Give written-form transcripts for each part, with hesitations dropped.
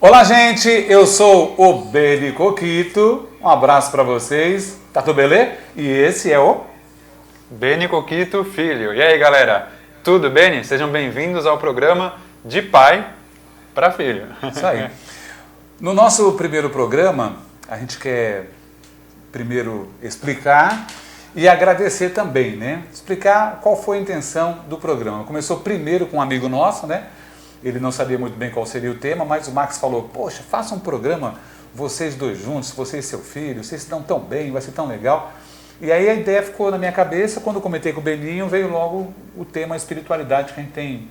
Olá, gente, eu sou o Beni Coquito, um abraço para vocês, tá tudo beleza? E esse é o Beni Coquito Filho. E aí, galera, tudo bem? Sejam bem-vindos ao programa de pai para filho. Isso aí. No nosso primeiro programa, a gente quer primeiro explicar e agradecer também, né? Explicar qual foi a intenção do programa. Começou primeiro com um amigo nosso, né? Ele não sabia muito bem qual seria o tema, mas o Max falou, poxa, faça um programa, vocês dois juntos, você e seu filho, vocês se dão tão bem, vai ser tão legal. E aí a ideia ficou na minha cabeça, quando eu comentei com o Beninho, veio logo o tema espiritualidade, que a gente tem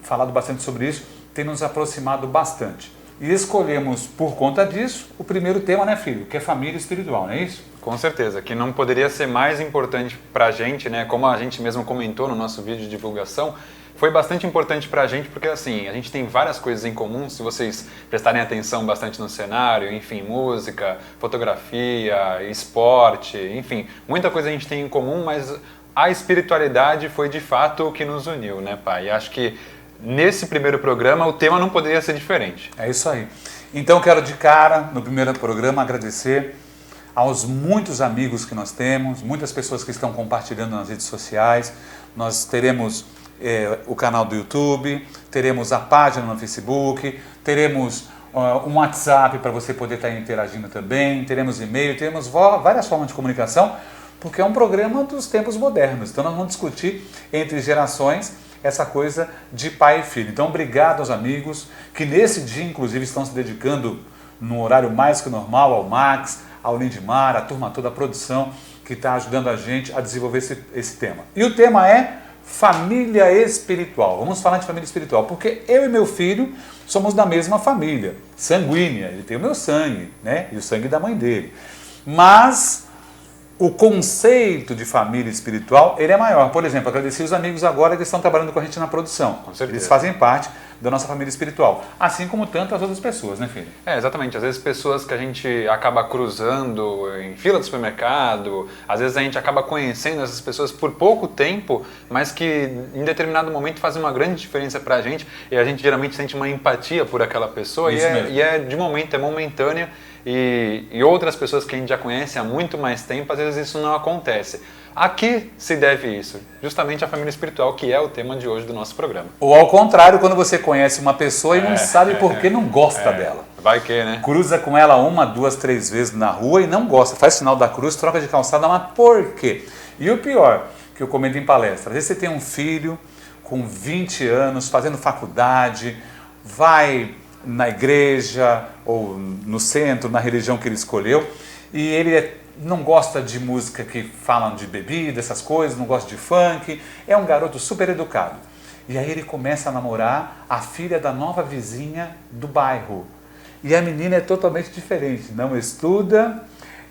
falado bastante sobre isso, tem nos aproximado bastante. E escolhemos, por conta disso, o primeiro tema, né, filho? Que é família espiritual, não é isso? Com certeza, que não poderia ser mais importante para a gente, né? Como a gente mesmo comentou no nosso vídeo de divulgação, foi bastante importante para a gente porque, assim, a gente tem várias coisas em comum, se vocês prestarem atenção bastante no cenário, enfim, música, fotografia, esporte, enfim, muita coisa a gente tem em comum, mas a espiritualidade foi de fato o que nos uniu, né, pai? E acho que nesse primeiro programa o tema não poderia ser diferente. É isso aí. Então quero de cara, no primeiro programa, agradecer aos muitos amigos que nós temos, muitas pessoas que estão compartilhando nas redes sociais. Nós teremos o canal do YouTube, teremos a página no Facebook, teremos um WhatsApp para você poder estar interagindo também, teremos e-mail, teremos várias formas de comunicação, porque é um programa dos tempos modernos. Então nós vamos discutir entre gerações essa coisa de pai e filho. Então obrigado aos amigos que nesse dia inclusive estão se dedicando no horário mais que normal, ao Max, ao Lindmar, a turma toda, a produção que está ajudando a gente a desenvolver esse tema. E o tema é família espiritual. Vamos falar de família espiritual, porque eu e meu filho somos da mesma família, sanguínea. Ele tem o meu sangue, né? E o sangue da mãe dele. Mas o conceito de família espiritual, ele é maior. Por exemplo, agradecer os amigos agora que estão trabalhando com a gente na produção. Com certeza. Eles fazem parte da nossa família espiritual, assim como tantas outras pessoas, né, filho? Exatamente. Às vezes pessoas que a gente acaba cruzando em fila do supermercado, às vezes a gente acaba conhecendo essas pessoas por pouco tempo, mas que em determinado momento fazem uma grande diferença pra gente e a gente geralmente sente uma empatia por aquela pessoa e é de momento, é momentânea. E outras pessoas que a gente já conhece há muito mais tempo, às vezes isso não acontece. A que se deve isso? Justamente a família espiritual, que é o tema de hoje do nosso programa. Ou ao contrário, quando você conhece uma pessoa e não sabe por que não gosta dela. Vai que, né? Cruza com ela 1, 2, 3 vezes na rua e não gosta. Faz sinal da cruz, troca de calçada, mas por quê? E o pior, que eu comento em palestra, às vezes você tem um filho com 20 anos, fazendo faculdade, vai na igreja ou no centro, na religião que ele escolheu, e ele não gosta de música que falam de bebida, essas coisas, não gosta de funk, é um garoto super educado. E aí ele começa a namorar a filha da nova vizinha do bairro. E a menina é totalmente diferente, não estuda,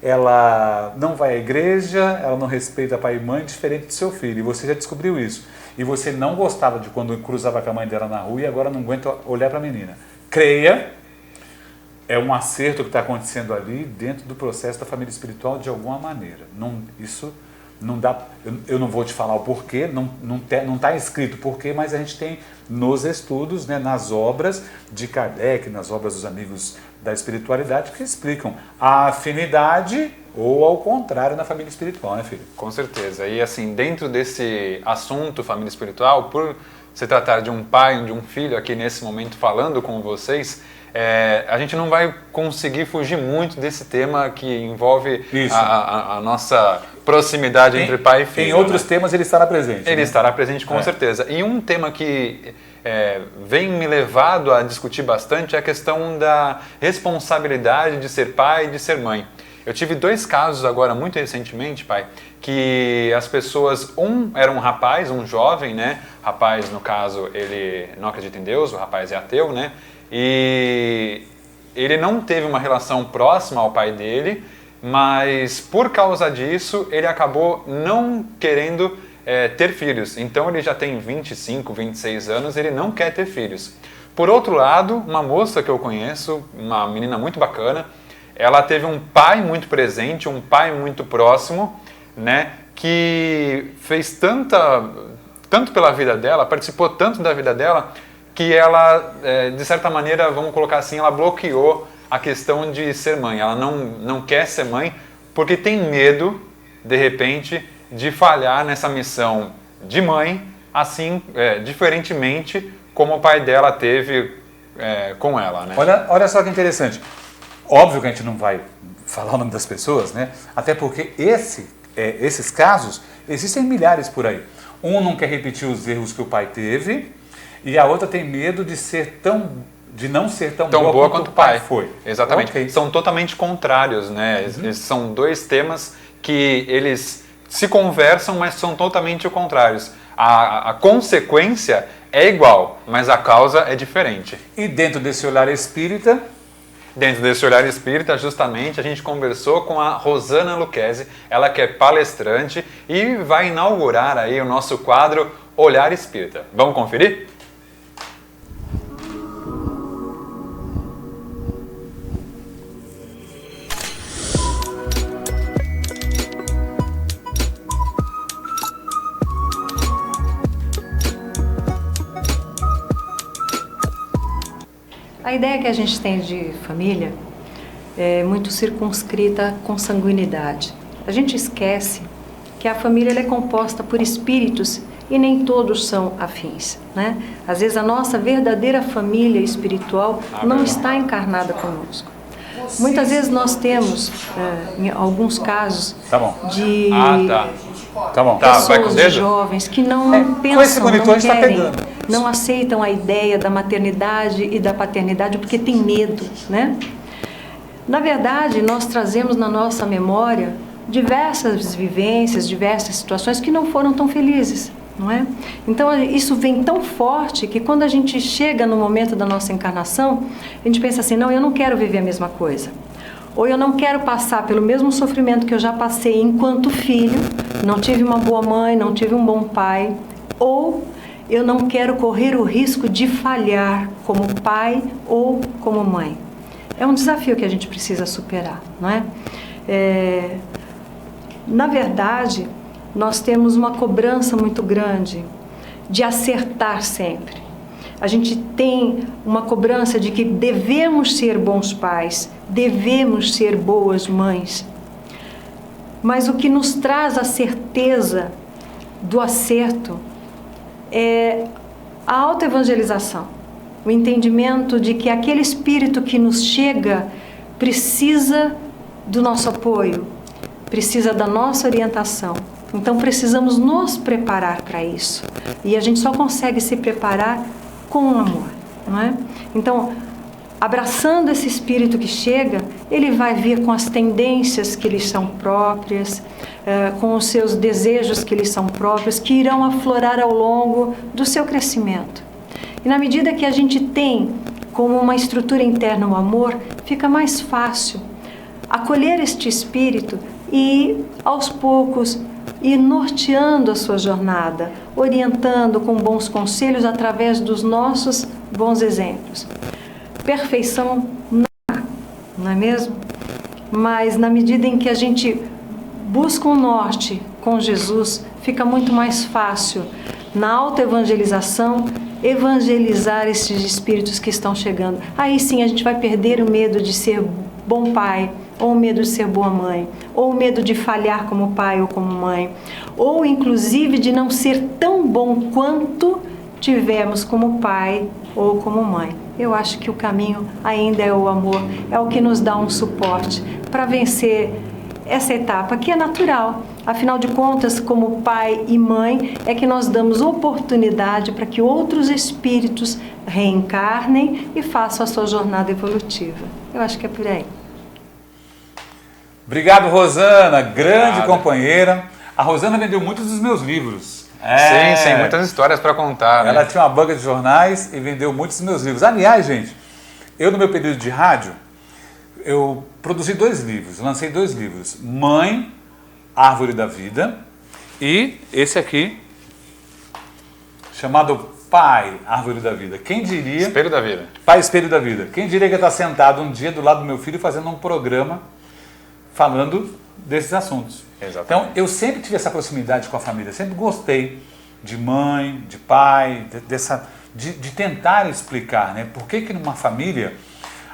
ela não vai à igreja, ela não respeita pai e mãe, diferente do seu filho. E você já descobriu isso. E você não gostava de quando cruzava com a mãe dela na rua e agora não aguenta olhar para a menina. Creia, é um acerto que está acontecendo ali dentro do processo da família espiritual de alguma maneira. Isso não dá, eu não vou te falar o porquê, não está escrito porquê, mas a gente tem nos estudos, né, nas obras de Kardec, nas obras dos amigos da espiritualidade, que explicam a afinidade ou ao contrário na família espiritual, né, filho? Com certeza. E assim, dentro desse assunto família espiritual, por se tratar de um pai, de um filho aqui nesse momento falando com vocês, a gente não vai conseguir fugir muito desse tema que envolve a nossa proximidade entre pai e filho. Em outros temas ele estará presente. Ele estará presente com certeza. E um tema que vem me levado a discutir bastante é a questão da responsabilidade de ser pai e de ser mãe. Eu tive 2 casos agora, muito recentemente, pai, que as pessoas, era um rapaz, um jovem, né? Rapaz, no caso, ele não acredita em Deus, o rapaz é ateu, né? E ele não teve uma relação próxima ao pai dele, mas por causa disso, ele acabou não querendo ter filhos. Então ele já tem 25, 26 anos, ele não quer ter filhos. Por outro lado, uma moça que eu conheço, uma menina muito bacana, ela teve um pai muito presente, um pai muito próximo, né, que fez tanto pela vida dela, participou tanto da vida dela, que ela, de certa maneira, vamos colocar assim, ela bloqueou a questão de ser mãe. Ela não quer ser mãe porque tem medo, de repente, de falhar nessa missão de mãe, assim, diferentemente como o pai dela teve com ela, né? Olha só que interessante. Óbvio que a gente não vai falar o nome das pessoas, né? Até porque esses casos existem milhares por aí. Um não quer repetir os erros que o pai teve e a outra tem medo de não ser tão boa quanto o pai foi. Exatamente. Okay. São totalmente contrários, né? Esses são dois temas que eles se conversam, mas são totalmente contrários. A consequência é igual, mas a causa é diferente. E dentro desse olhar espírita... Dentro desse olhar espírita, justamente, a gente conversou com a Rosana Lucchesi, ela que é palestrante e vai inaugurar aí o nosso quadro Olhar Espírita. Vamos conferir? A ideia que a gente tem de família é muito circunscrita com sanguinidade. A gente esquece que a família ela é composta por espíritos e nem todos são afins, né? Às vezes a nossa verdadeira família espiritual não está encarnada conosco. Muitas vezes nós temos, em alguns casos, de pessoas, de jovens que não pensam, não querem, não aceitam a ideia da maternidade e da paternidade porque tem medo, né? Na verdade, nós trazemos na nossa memória diversas vivências, diversas situações que não foram tão felizes, não é? Então, isso vem tão forte que quando a gente chega no momento da nossa encarnação, a gente pensa assim, não, eu não quero viver a mesma coisa. Ou eu não quero passar pelo mesmo sofrimento que eu já passei enquanto filho, não tive uma boa mãe, não tive um bom pai, ou eu não quero correr o risco de falhar como pai ou como mãe. É um desafio que a gente precisa superar, não é? Na verdade, nós temos uma cobrança muito grande de acertar sempre. A gente tem uma cobrança de que devemos ser bons pais, devemos ser boas mães. Mas o que nos traz a certeza do acerto é a autoevangelização, o entendimento de que aquele espírito que nos chega precisa do nosso apoio, precisa da nossa orientação. Então precisamos nos preparar para isso. E a gente só consegue se preparar com o amor, não é? Então, abraçando esse espírito que chega, ele vai vir com as tendências que lhe são próprias, com os seus desejos que lhe são próprios, que irão aflorar ao longo do seu crescimento. E na medida que a gente tem como uma estrutura interna o amor, fica mais fácil acolher este espírito e, aos poucos, ir norteando a sua jornada, orientando com bons conselhos através dos nossos bons exemplos. Perfeição não é mesmo? Mas na medida em que a gente busca um norte com Jesus, fica muito mais fácil, na autoevangelização, evangelizar esses espíritos que estão chegando. Aí sim a gente vai perder o medo de ser bom pai, ou o medo de ser boa mãe, ou o medo de falhar como pai ou como mãe, ou inclusive de não ser tão bom quanto tivemos como pai ou como mãe. Eu acho que o caminho ainda é o amor, é o que nos dá um suporte para vencer essa etapa que é natural. Afinal de contas, como pai e mãe, é que nós damos oportunidade para que outros espíritos reencarnem e façam a sua jornada evolutiva. Eu acho que é por aí. Obrigado, Rosana, grande companheira. A Rosana vendeu muitos dos meus livros. Sim, muitas histórias para contar. Ela tinha uma banca de jornais e vendeu muitos dos meus livros. Aliás, gente, eu no meu período de rádio, eu produzi 2 livros, lancei 2 livros. Mãe, Árvore da Vida, e esse aqui, chamado Pai, Árvore da Vida. Quem diria... Espelho da Vida. Pai, Espelho da Vida. Quem diria que eu estar sentado um dia do lado do meu filho fazendo um programa falando desses assuntos. Exatamente. Então, eu sempre tive essa proximidade com a família, sempre gostei de mãe, de pai, de tentar explicar, né? Por que numa família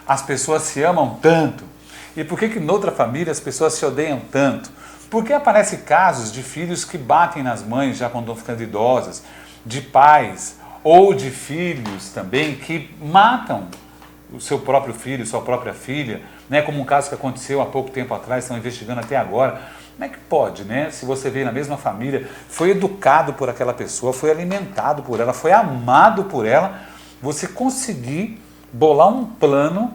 as pessoas se amam tanto? E por que noutra família as pessoas se odeiam tanto? Por que aparecem casos de filhos que batem nas mães já quando estão ficando idosas, de pais ou de filhos também que matam o seu próprio filho, sua própria filha, né? Como um caso que aconteceu há pouco tempo atrás, estão investigando até agora. Como é que pode, né? Se você veio na mesma família, foi educado por aquela pessoa, foi alimentado por ela, foi amado por ela, você conseguir bolar um plano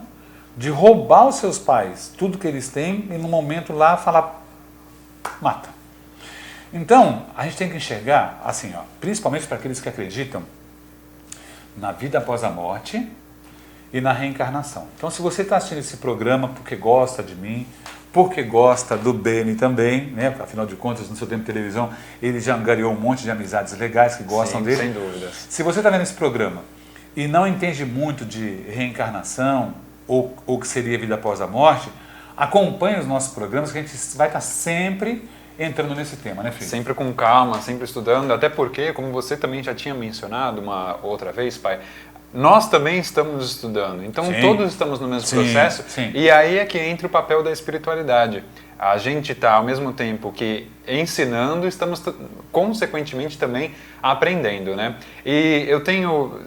de roubar os seus pais, tudo que eles têm, e no momento lá falar, mata. Então, a gente tem que enxergar, assim, ó, principalmente para aqueles que acreditam na vida após a morte e na reencarnação. Então, se você está assistindo esse programa porque gosta de mim, porque gosta do Beni também, né? Afinal de contas, no seu tempo de televisão, ele já angariou um monte de amizades legais que gostam dele. Sem dúvidas. Se você está vendo esse programa e não entende muito de reencarnação ou que seria vida após a morte, acompanhe os nossos programas que a gente vai estar sempre entrando nesse tema, né, filho? Sempre com calma, sempre estudando, até porque, como você também já tinha mencionado uma outra vez, pai, nós também estamos estudando, então sim, todos estamos no mesmo processo, sim. E aí é que entra o papel da espiritualidade. A gente está, ao mesmo tempo que ensinando, estamos consequentemente também aprendendo, né? E eu tenho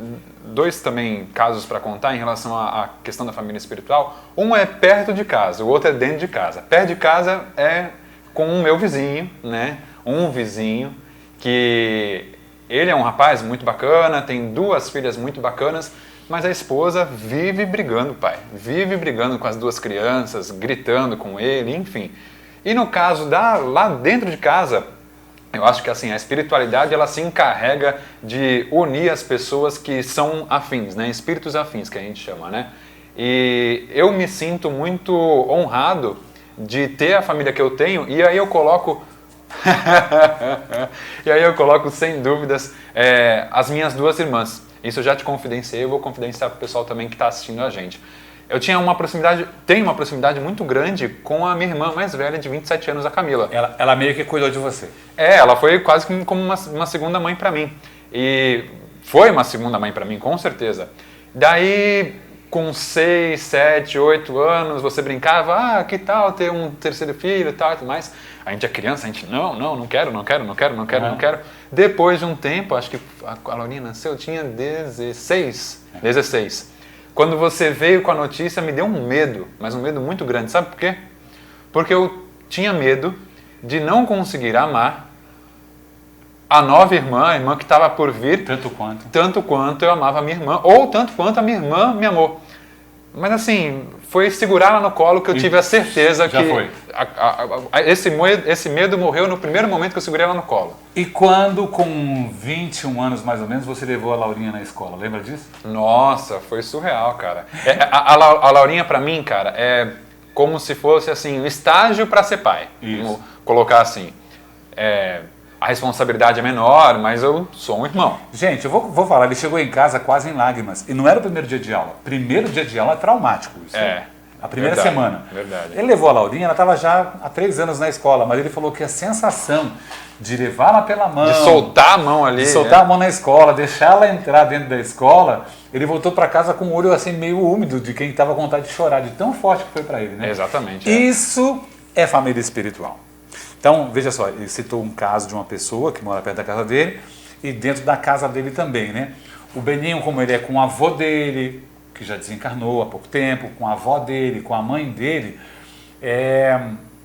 dois também casos para contar em relação à questão da família espiritual. Um é perto de casa, o outro é dentro de casa. Perto de casa é com o meu vizinho, né? Um vizinho que... Ele é um rapaz muito bacana, tem 2 filhas muito bacanas, mas a esposa vive brigando, pai. Vive brigando com as 2 crianças, gritando com ele, enfim. E no caso lá dentro de casa, eu acho que assim, a espiritualidade ela se encarrega de unir as pessoas que são afins, né? Espíritos afins, que a gente chama, né? E eu me sinto muito honrado de ter a família que eu tenho, e aí eu coloco... E aí eu coloco sem dúvidas as minhas 2 irmãs. Isso eu já te confidenciei, eu vou confidenciar para o pessoal também que está assistindo a gente. Eu tenho uma proximidade muito grande com a minha irmã mais velha de 27 anos, a Camila. Ela meio que cuidou de você. Ela foi quase como uma segunda mãe para mim. E foi uma segunda mãe para mim, com certeza. Daí, com 6, 7, 8 anos, você brincava, que tal ter um terceiro filho e tal e tudo mais. A gente é criança, a gente, não quero. Depois de um tempo, acho que a Laurinha nasceu, eu tinha 16. Quando você veio com a notícia, me deu um medo, mas um medo muito grande. Sabe por quê? Porque eu tinha medo de não conseguir amar a nova irmã, a irmã que estava por vir. Tanto quanto eu amava a minha irmã, ou tanto quanto a minha irmã me amou. Mas assim, foi segurar ela no colo que eu tive a certeza já que foi. Esse medo morreu no primeiro momento que eu segurei ela no colo. E quando, com 21 anos mais ou menos, você levou a Laurinha na escola, lembra disso? Nossa, foi surreal, cara. A Laurinha pra mim, cara, é como se fosse assim, um estágio para ser pai. Isso. Vamos colocar assim. A responsabilidade é menor, mas eu sou um irmão. Gente, eu vou falar, ele chegou em casa quase em lágrimas. E não era o primeiro dia de aula. Primeiro dia de aula é traumático. Isso a primeira semana. Verdade. Ele levou a Laurinha, ela estava já há 3 anos na escola, mas ele falou que a sensação de levá-la pela mão... De soltar a mão ali. De soltar a mão na escola, deixar ela entrar dentro da escola, ele voltou para casa com o olho assim meio úmido, de quem estava com vontade de chorar, de tão forte que foi para ele, né? Exatamente. Isso é família espiritual. Então, veja só, ele citou um caso de uma pessoa que mora perto da casa dele e dentro da casa dele também, né? O Beninho, como ele é com o avô dele, que já desencarnou há pouco tempo, com a avó dele, com a mãe dele,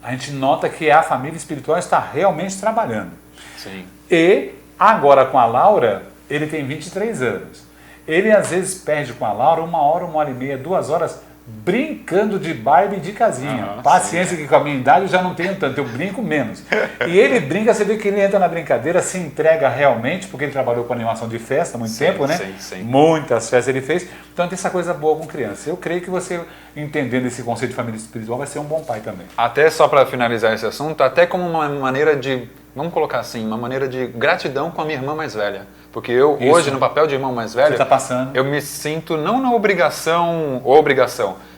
a gente nota que a família espiritual está realmente trabalhando. Sim. E agora com a Laura, ele tem 23 anos. Ele às vezes perde com a Laura 1 hora, 1 hora e meia, 2 horas brincando de Barbie de casinha. Paciência, sim, que com a minha idade eu já não tenho tanto, eu brinco menos. E ele brinca, você vê que ele entra na brincadeira, se entrega realmente, porque ele trabalhou com animação de festa há muito tempo, né? Sim. Muitas festas ele fez. Então tem essa coisa boa com criança. Eu creio que você, entendendo esse conceito de família espiritual, vai ser um bom pai também. Até só para finalizar esse assunto, até como uma maneira de, vamos colocar assim, uma maneira de gratidão com a minha irmã mais velha. Porque eu, Isso. hoje, no papel de irmão mais velho, Você tá passando. eu me sinto não na obrigação,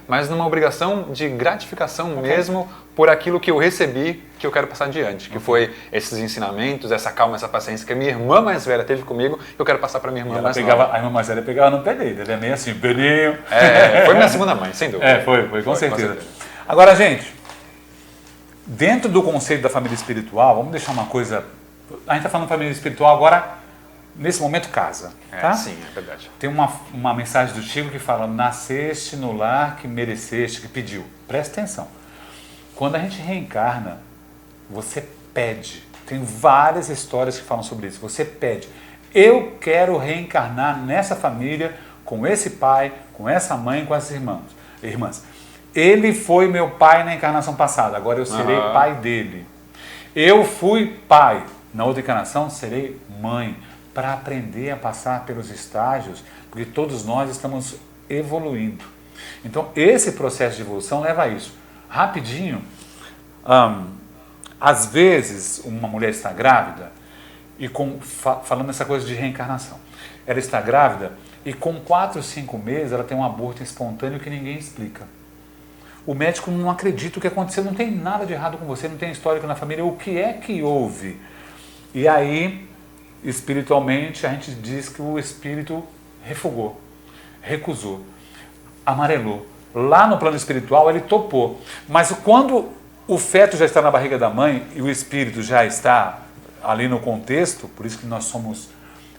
mas numa obrigação de gratificação mesmo por aquilo que eu recebi, que eu quero passar adiante. Que foi esses ensinamentos, essa calma, essa paciência que a minha irmã mais velha teve comigo, que eu quero passar para minha irmã mais nova. A irmã mais velha pegava no pé dele, ele é meio assim, belinho. Foi minha segunda mãe, sem dúvida. Foi, com certeza. Agora, gente, dentro do conceito da família espiritual, vamos deixar uma coisa... A gente está falando de família espiritual agora, nesse momento, casa. Tá? Sim, é verdade. Tem uma mensagem do Chico que fala: nasceste no lar que mereceste, que pediu. Presta atenção. Quando a gente reencarna, você pede. Tem várias histórias que falam sobre isso. Você pede. Eu quero reencarnar nessa família, com esse pai, com essa mãe, com essas irmãs. Ele foi meu pai na encarnação passada, agora eu serei pai dele. Eu fui pai, na outra encarnação serei mãe, para aprender a passar pelos estágios, porque todos nós estamos evoluindo. Então, esse processo de evolução leva a isso. Rapidinho, às vezes uma mulher está grávida, e falando essa coisa de reencarnação, ela está grávida e com 4 ou 5 meses ela tem um aborto espontâneo que ninguém explica. O médico não acredita o que aconteceu, não tem nada de errado com você, não tem histórico na família, o que é que houve? E aí, espiritualmente, a gente diz que o espírito refugou, recusou, amarelou. Lá no plano espiritual ele topou, mas quando o feto já está na barriga da mãe e o espírito já está ali no contexto, por isso que nós somos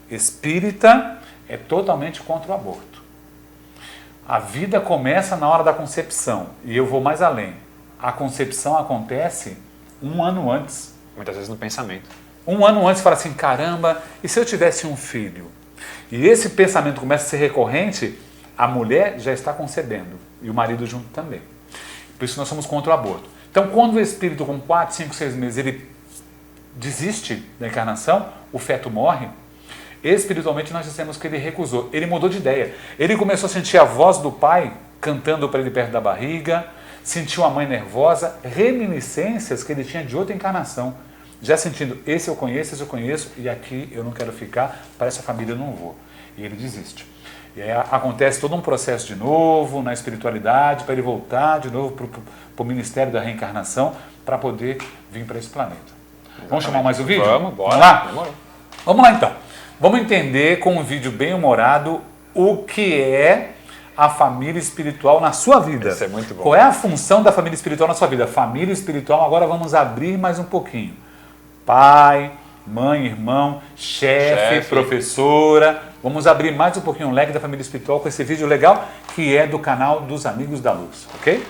espírita, é totalmente contra o aborto. A vida começa na hora da concepção, e eu vou mais além. A concepção acontece 1 ano antes. Muitas vezes no pensamento. 1 ano antes, fala assim, caramba, e se eu tivesse um filho? E esse pensamento começa a ser recorrente, a mulher já está concebendo, e o marido junto também. Por isso nós somos contra o aborto. Então, quando o espírito com 4, 5, 6 meses, ele desiste da encarnação, o feto morre, espiritualmente nós dissemos que ele recusou, ele mudou de ideia. Ele começou a sentir a voz do pai cantando para ele perto da barriga, sentiu a mãe nervosa, reminiscências que ele tinha de outra encarnação, já sentindo, esse eu conheço, e aqui eu não quero ficar, para essa família eu não vou. E ele desiste. E aí acontece todo um processo de novo na espiritualidade, para ele voltar de novo para o Ministério da Reencarnação, para poder vir para esse planeta. Exatamente. Vamos chamar mais um vídeo? Vamos, bora. Vamos lá? Vamos lá então. Vamos entender com um vídeo bem humorado o que é a família espiritual na sua vida. Isso é muito bom. Qual é a função da família espiritual na sua vida? Família espiritual, agora vamos abrir mais um pouquinho. Pai, mãe, irmão, chefe, professora. Vamos abrir mais um pouquinho o leque da família espiritual com esse vídeo legal que é do canal dos Amigos da Luz, ok?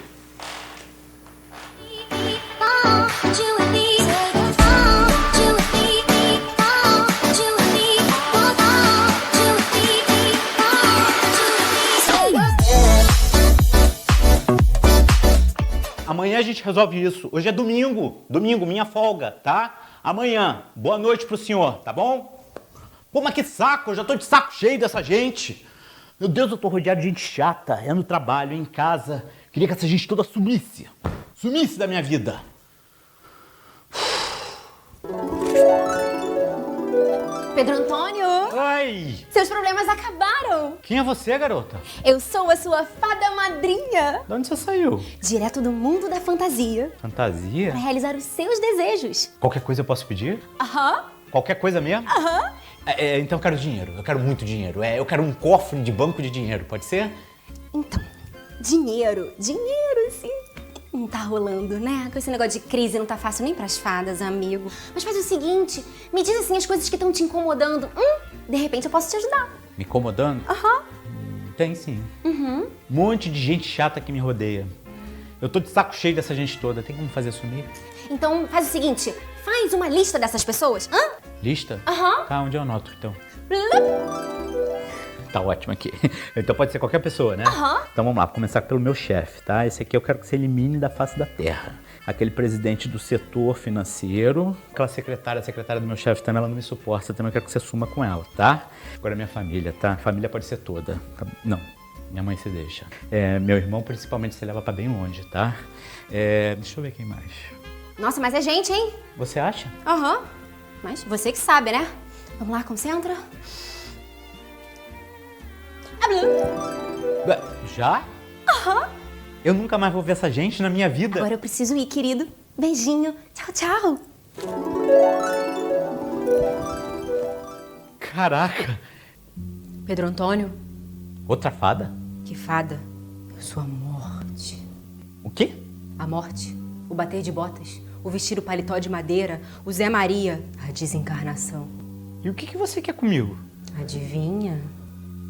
Amanhã a gente resolve isso. Hoje é domingo, minha folga, tá? Amanhã, boa noite pro senhor, tá bom? Pô, mas que saco, eu já tô de saco cheio dessa gente. Meu Deus, eu tô rodeado de gente chata, é no trabalho, é em casa. Queria que essa gente toda sumisse da minha vida. Pedro Antônio! Oi! Seus problemas acabaram! Quem é você, garota? Eu sou a sua fada madrinha! De onde você saiu? Direto do mundo da fantasia. Fantasia? Para realizar os seus desejos. Qualquer coisa eu posso pedir? Aham. Qualquer coisa mesmo? Aham. Então eu quero dinheiro, eu quero muito dinheiro. Eu quero um cofre de banco de dinheiro, pode ser? Então, dinheiro, sim. Não tá rolando, né? Com esse negócio de crise não tá fácil nem pras fadas, amigo. Mas faz o seguinte, me diz assim as coisas que estão te incomodando. De repente eu posso te ajudar. Me incomodando? Aham. Tem sim. Um monte de gente chata que me rodeia. Eu tô de saco cheio dessa gente toda, tem como fazer sumir? Então faz o seguinte, faz uma lista dessas pessoas. Lista? Aham. Tá, onde eu anoto então? Tá ótimo aqui. Então pode ser qualquer pessoa, né? Aham. Então vamos lá, vou começar pelo meu chefe, tá? Esse aqui eu quero que você elimine da face da terra. Aquele presidente do setor financeiro. Aquela secretária do meu chefe também, ela não me suporta, também eu quero que você suma com ela, tá? Agora minha família, tá? A família pode ser toda. Não, minha mãe se deixa. Meu irmão principalmente você leva pra bem longe, tá? Deixa eu ver quem mais. Nossa, mas é gente, hein? Você acha? Aham. Mas você que sabe, né? Vamos lá, concentra. Já? Aham. Eu nunca mais vou ver essa gente na minha vida. Agora eu preciso ir, querido. Beijinho. Tchau, tchau. Caraca. Pedro Antônio, Outra fada? que fada. Eu sou a morte. O quê? A morte, o bater de botas, o vestir o paletó de madeira, o Zé Maria, a desencarnação. E o que você quer comigo? Adivinha?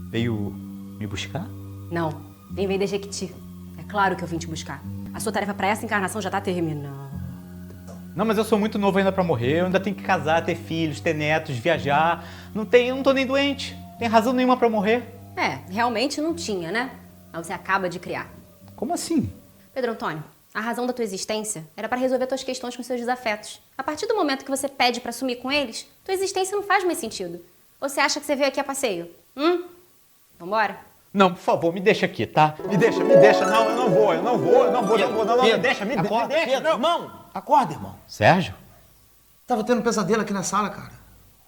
Veio me buscar? Não, vem vender Jequiti. É claro que eu vim te buscar. A sua tarefa pra essa encarnação já tá terminando. Não, mas eu sou muito novo ainda pra morrer. Eu ainda tenho que casar, ter filhos, ter netos, viajar. Não tô nem doente. Tem razão nenhuma pra morrer. É, realmente não tinha, né? Mas você acaba de criar. Como assim? Pedro Antônio, a razão da tua existência era para resolver tuas questões com seus desafetos. A partir do momento que você pede para sumir com eles, tua existência não faz mais sentido. Ou você acha que você veio aqui a passeio? Vambora? Não, por favor, me deixa aqui, tá? Me deixa. Não, eu não vou, não, me deixa. Pedro, Não. irmão, acorda, irmão. Sérgio? Tava tendo um pesadelo aqui na sala, cara.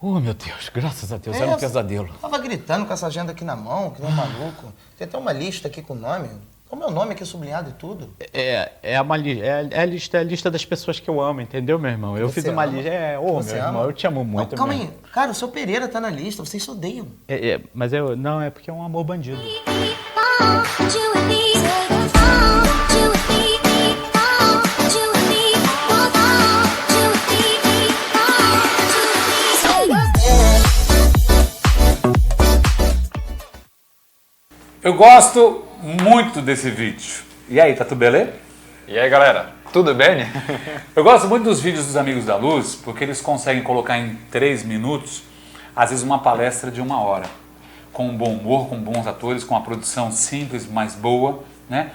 Oh, meu Deus, graças a Deus, era um pesadelo. Tava gritando com essa agenda aqui na mão, que nem um maluco. Tem até uma lista aqui com o nome. O meu nome aqui sublinhado e tudo. É a lista das pessoas que eu amo, entendeu, meu irmão? Eu Você fiz uma ama? lista. Meu Você irmão, ama? eu te amo muito, Não, calma mesmo. aí. Cara, o seu Pereira tá na lista, vocês se odeiam. Mas não, é porque é um amor bandido. Eu gosto muito desse vídeo. E aí, tá tudo beleza? E aí, galera, tudo bem? Eu gosto muito dos vídeos dos Amigos da Luz, porque eles conseguem colocar em 3 minutos, às vezes uma palestra de 1 hora, com um bom humor, com bons atores, com uma produção simples, mas boa, né?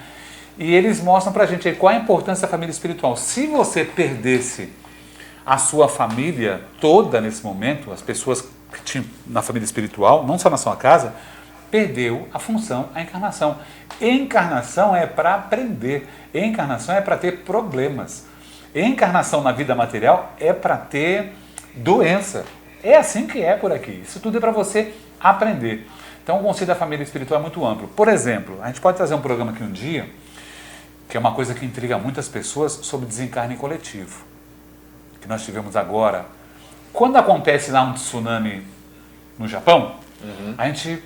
E eles mostram pra gente aí qual a importância da família espiritual. Se você perdesse a sua família toda nesse momento, as pessoas que tinham na família espiritual, não só na sua casa, perdeu a função, a encarnação. Encarnação é para aprender, encarnação é para ter problemas. Encarnação na vida material é para ter doença. É assim que é por aqui. Isso tudo é para você aprender. Então o conceito da família espiritual é muito amplo. Por exemplo, a gente pode trazer um programa aqui um dia, que é uma coisa que intriga muitas pessoas, sobre desencarne coletivo, que nós tivemos agora. Quando acontece lá um tsunami no Japão, a gente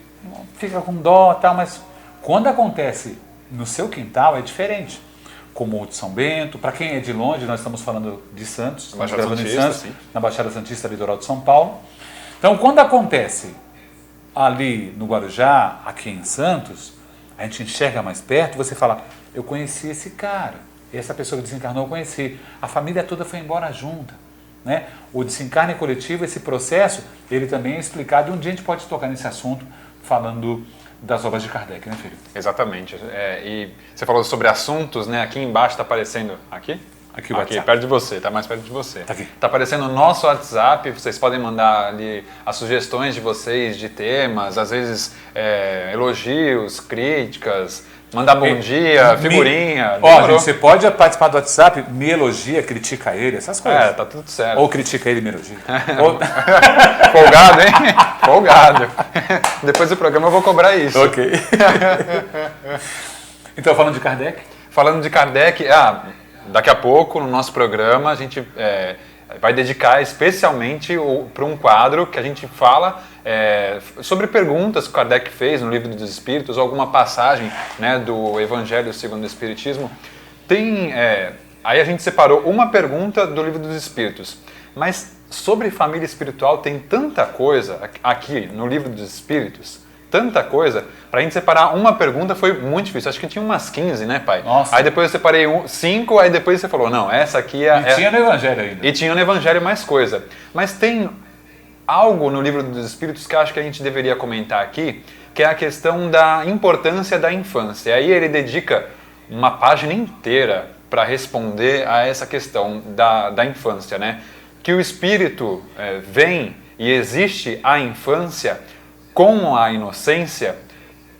fica com dó e tal, mas quando acontece no seu quintal é diferente. Como o de São Bento, para quem é de longe, nós estamos falando de Santos, estamos Baixada gravando em Santista, Santos, sim. na Baixada Santista, litoral de São Paulo. Então, quando acontece ali no Guarujá, aqui em Santos, a gente enxerga mais perto, você fala, eu conheci esse cara, essa pessoa que desencarnou eu conheci, a família toda foi embora junta. Né? O desencarne coletivo, esse processo, ele também é explicado, e um dia a gente pode tocar nesse assunto, falando das obras de Kardec, né, filho? Exatamente. E você falou sobre assuntos, né? Aqui embaixo está aparecendo... Aqui? Aqui o WhatsApp. Perto de você, tá mais perto de você. Tá aqui. Tá aparecendo o nosso WhatsApp, vocês podem mandar ali as sugestões de vocês, de temas, às vezes elogios, críticas, mandar bom dia, figurinha. Ó, gente, você pode participar do WhatsApp, me elogia, critica ele, essas coisas. Tá tudo certo. Ou critica ele e me elogia. Ou... Folgado, hein? Folgado. Depois do programa eu vou cobrar isso. Ok. Então, falando de Kardec? Falando de Kardec, daqui a pouco no nosso programa a gente vai dedicar especialmente para um quadro que a gente fala sobre perguntas que Kardec fez no Livro dos Espíritos, ou alguma passagem, né, do Evangelho segundo o Espiritismo. Aí a gente separou uma pergunta do Livro dos Espíritos, mas sobre família espiritual tem tanta coisa aqui no Livro dos Espíritos, tanta coisa, pra gente separar uma pergunta foi muito difícil. Acho que tinha umas 15, né, pai? Nossa. Aí depois eu separei 5, aí depois você falou, não, essa aqui é... E tinha no Evangelho ainda. E tinha no Evangelho mais coisa. Mas tem algo no Livro dos Espíritos que eu acho que a gente deveria comentar aqui, que é a questão da importância da infância. E aí ele dedica uma página inteira para responder a essa questão da infância, né? Que o espírito vem e existe a infância com a inocência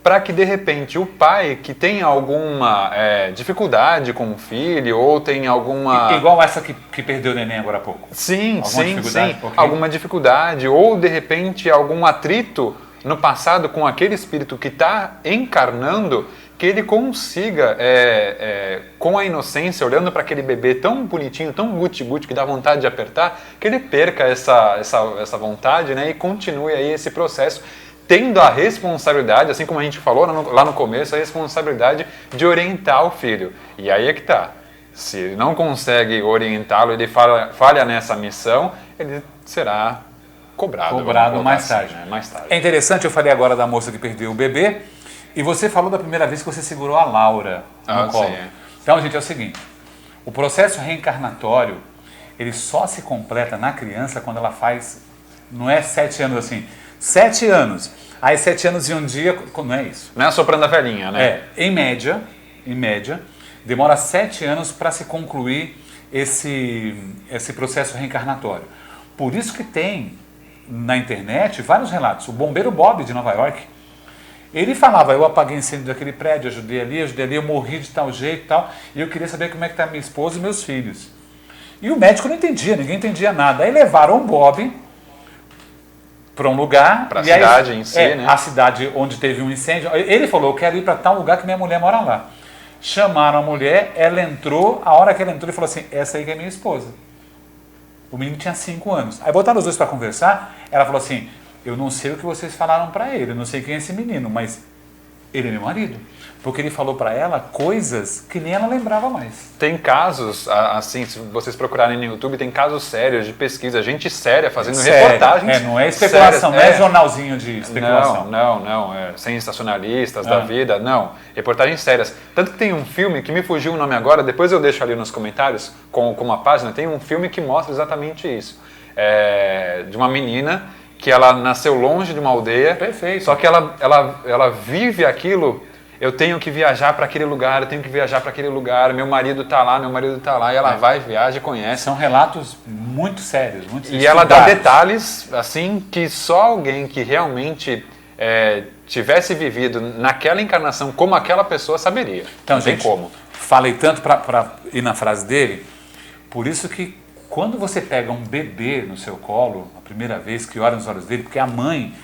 para que de repente o pai que tem alguma dificuldade com o filho ou tem alguma... Igual essa que perdeu o neném agora há pouco. Sim, Alguma sim, dificuldade? sim. Ok. Alguma dificuldade ou de repente algum atrito no passado com aquele espírito que está encarnando, que ele consiga, com a inocência, olhando para aquele bebê tão bonitinho, tão guti-guti, que dá vontade de apertar, que ele perca essa vontade, né, e continue aí esse processo, tendo a responsabilidade, assim como a gente falou lá no começo, a responsabilidade de orientar o filho. E aí é que tá. Se ele não consegue orientá-lo, ele falha nessa missão, ele será cobrado Mais tarde. Né? Mais tarde. É interessante, eu falei agora da moça que perdeu o bebê, e você falou da primeira vez que você segurou a Laura no colo. Sim. Então, gente, é o seguinte, o processo reencarnatório, ele só se completa na criança quando ela faz, não é 7 anos assim, 7 anos. Aí 7 anos e um dia, não é isso. Não é soprando a velhinha, né? Em média, demora 7 anos para se concluir esse processo reencarnatório. Por isso que tem na internet vários relatos. O bombeiro Bob de Nova York, ele falava, eu apaguei incêndio daquele prédio, ajudei ali, eu morri de tal jeito e tal, e eu queria saber como é que está minha esposa e meus filhos. E o médico não entendia, ninguém entendia nada. Aí levaram o Bob para um lugar. Para a cidade em si, né? A cidade onde teve um incêndio. Ele falou, eu quero ir para tal lugar que minha mulher mora lá. Chamaram a mulher, ela entrou, a hora que ela entrou, ele falou assim, essa aí que é minha esposa. O menino tinha 5 anos. Aí botaram os dois para conversar, ela falou assim, eu não sei o que vocês falaram para ele, eu não sei quem é esse menino, mas ele é meu marido. Porque ele falou para ela coisas que nem ela lembrava mais. Tem casos, assim, se vocês procurarem no YouTube, tem casos sérios de pesquisa, gente séria fazendo reportagens. Não é especulação, sérias, não é jornalzinho de especulação. Não, sensacionalistas da vida, não. Reportagens sérias. Tanto que tem um filme, que me fugiu o nome agora, depois eu deixo ali nos comentários, com uma página, tem um filme que mostra exatamente isso. De uma menina que ela nasceu longe de uma aldeia. Perfeito. Só que ela vive aquilo. Eu tenho que viajar para aquele lugar, meu marido tá lá, e ela vai, viaja e conhece. São relatos muito sérios, muito E ela dá detalhes, assim, que só alguém que realmente tivesse vivido naquela encarnação como aquela pessoa saberia. Então, não tem gente, como. Falei tanto para ir na frase dele, por isso que quando você pega um bebê no seu colo, a primeira vez que olha nos olhos dele, porque a mãe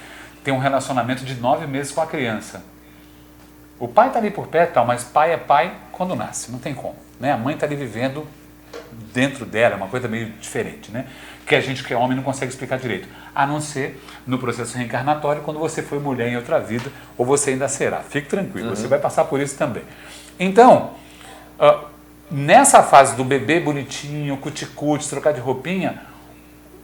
tem um relacionamento de 9 meses com a criança. O pai está ali por perto, tal, mas pai é pai quando nasce, não tem como. Né? A mãe está ali vivendo dentro dela, é uma coisa meio diferente, né? Que a gente que é homem não consegue explicar direito. A não ser no processo reencarnatório, quando você foi mulher em outra vida, ou você ainda será. Fique tranquilo, você vai passar por isso também. Então, nessa fase do bebê bonitinho, cuticute, trocar de roupinha,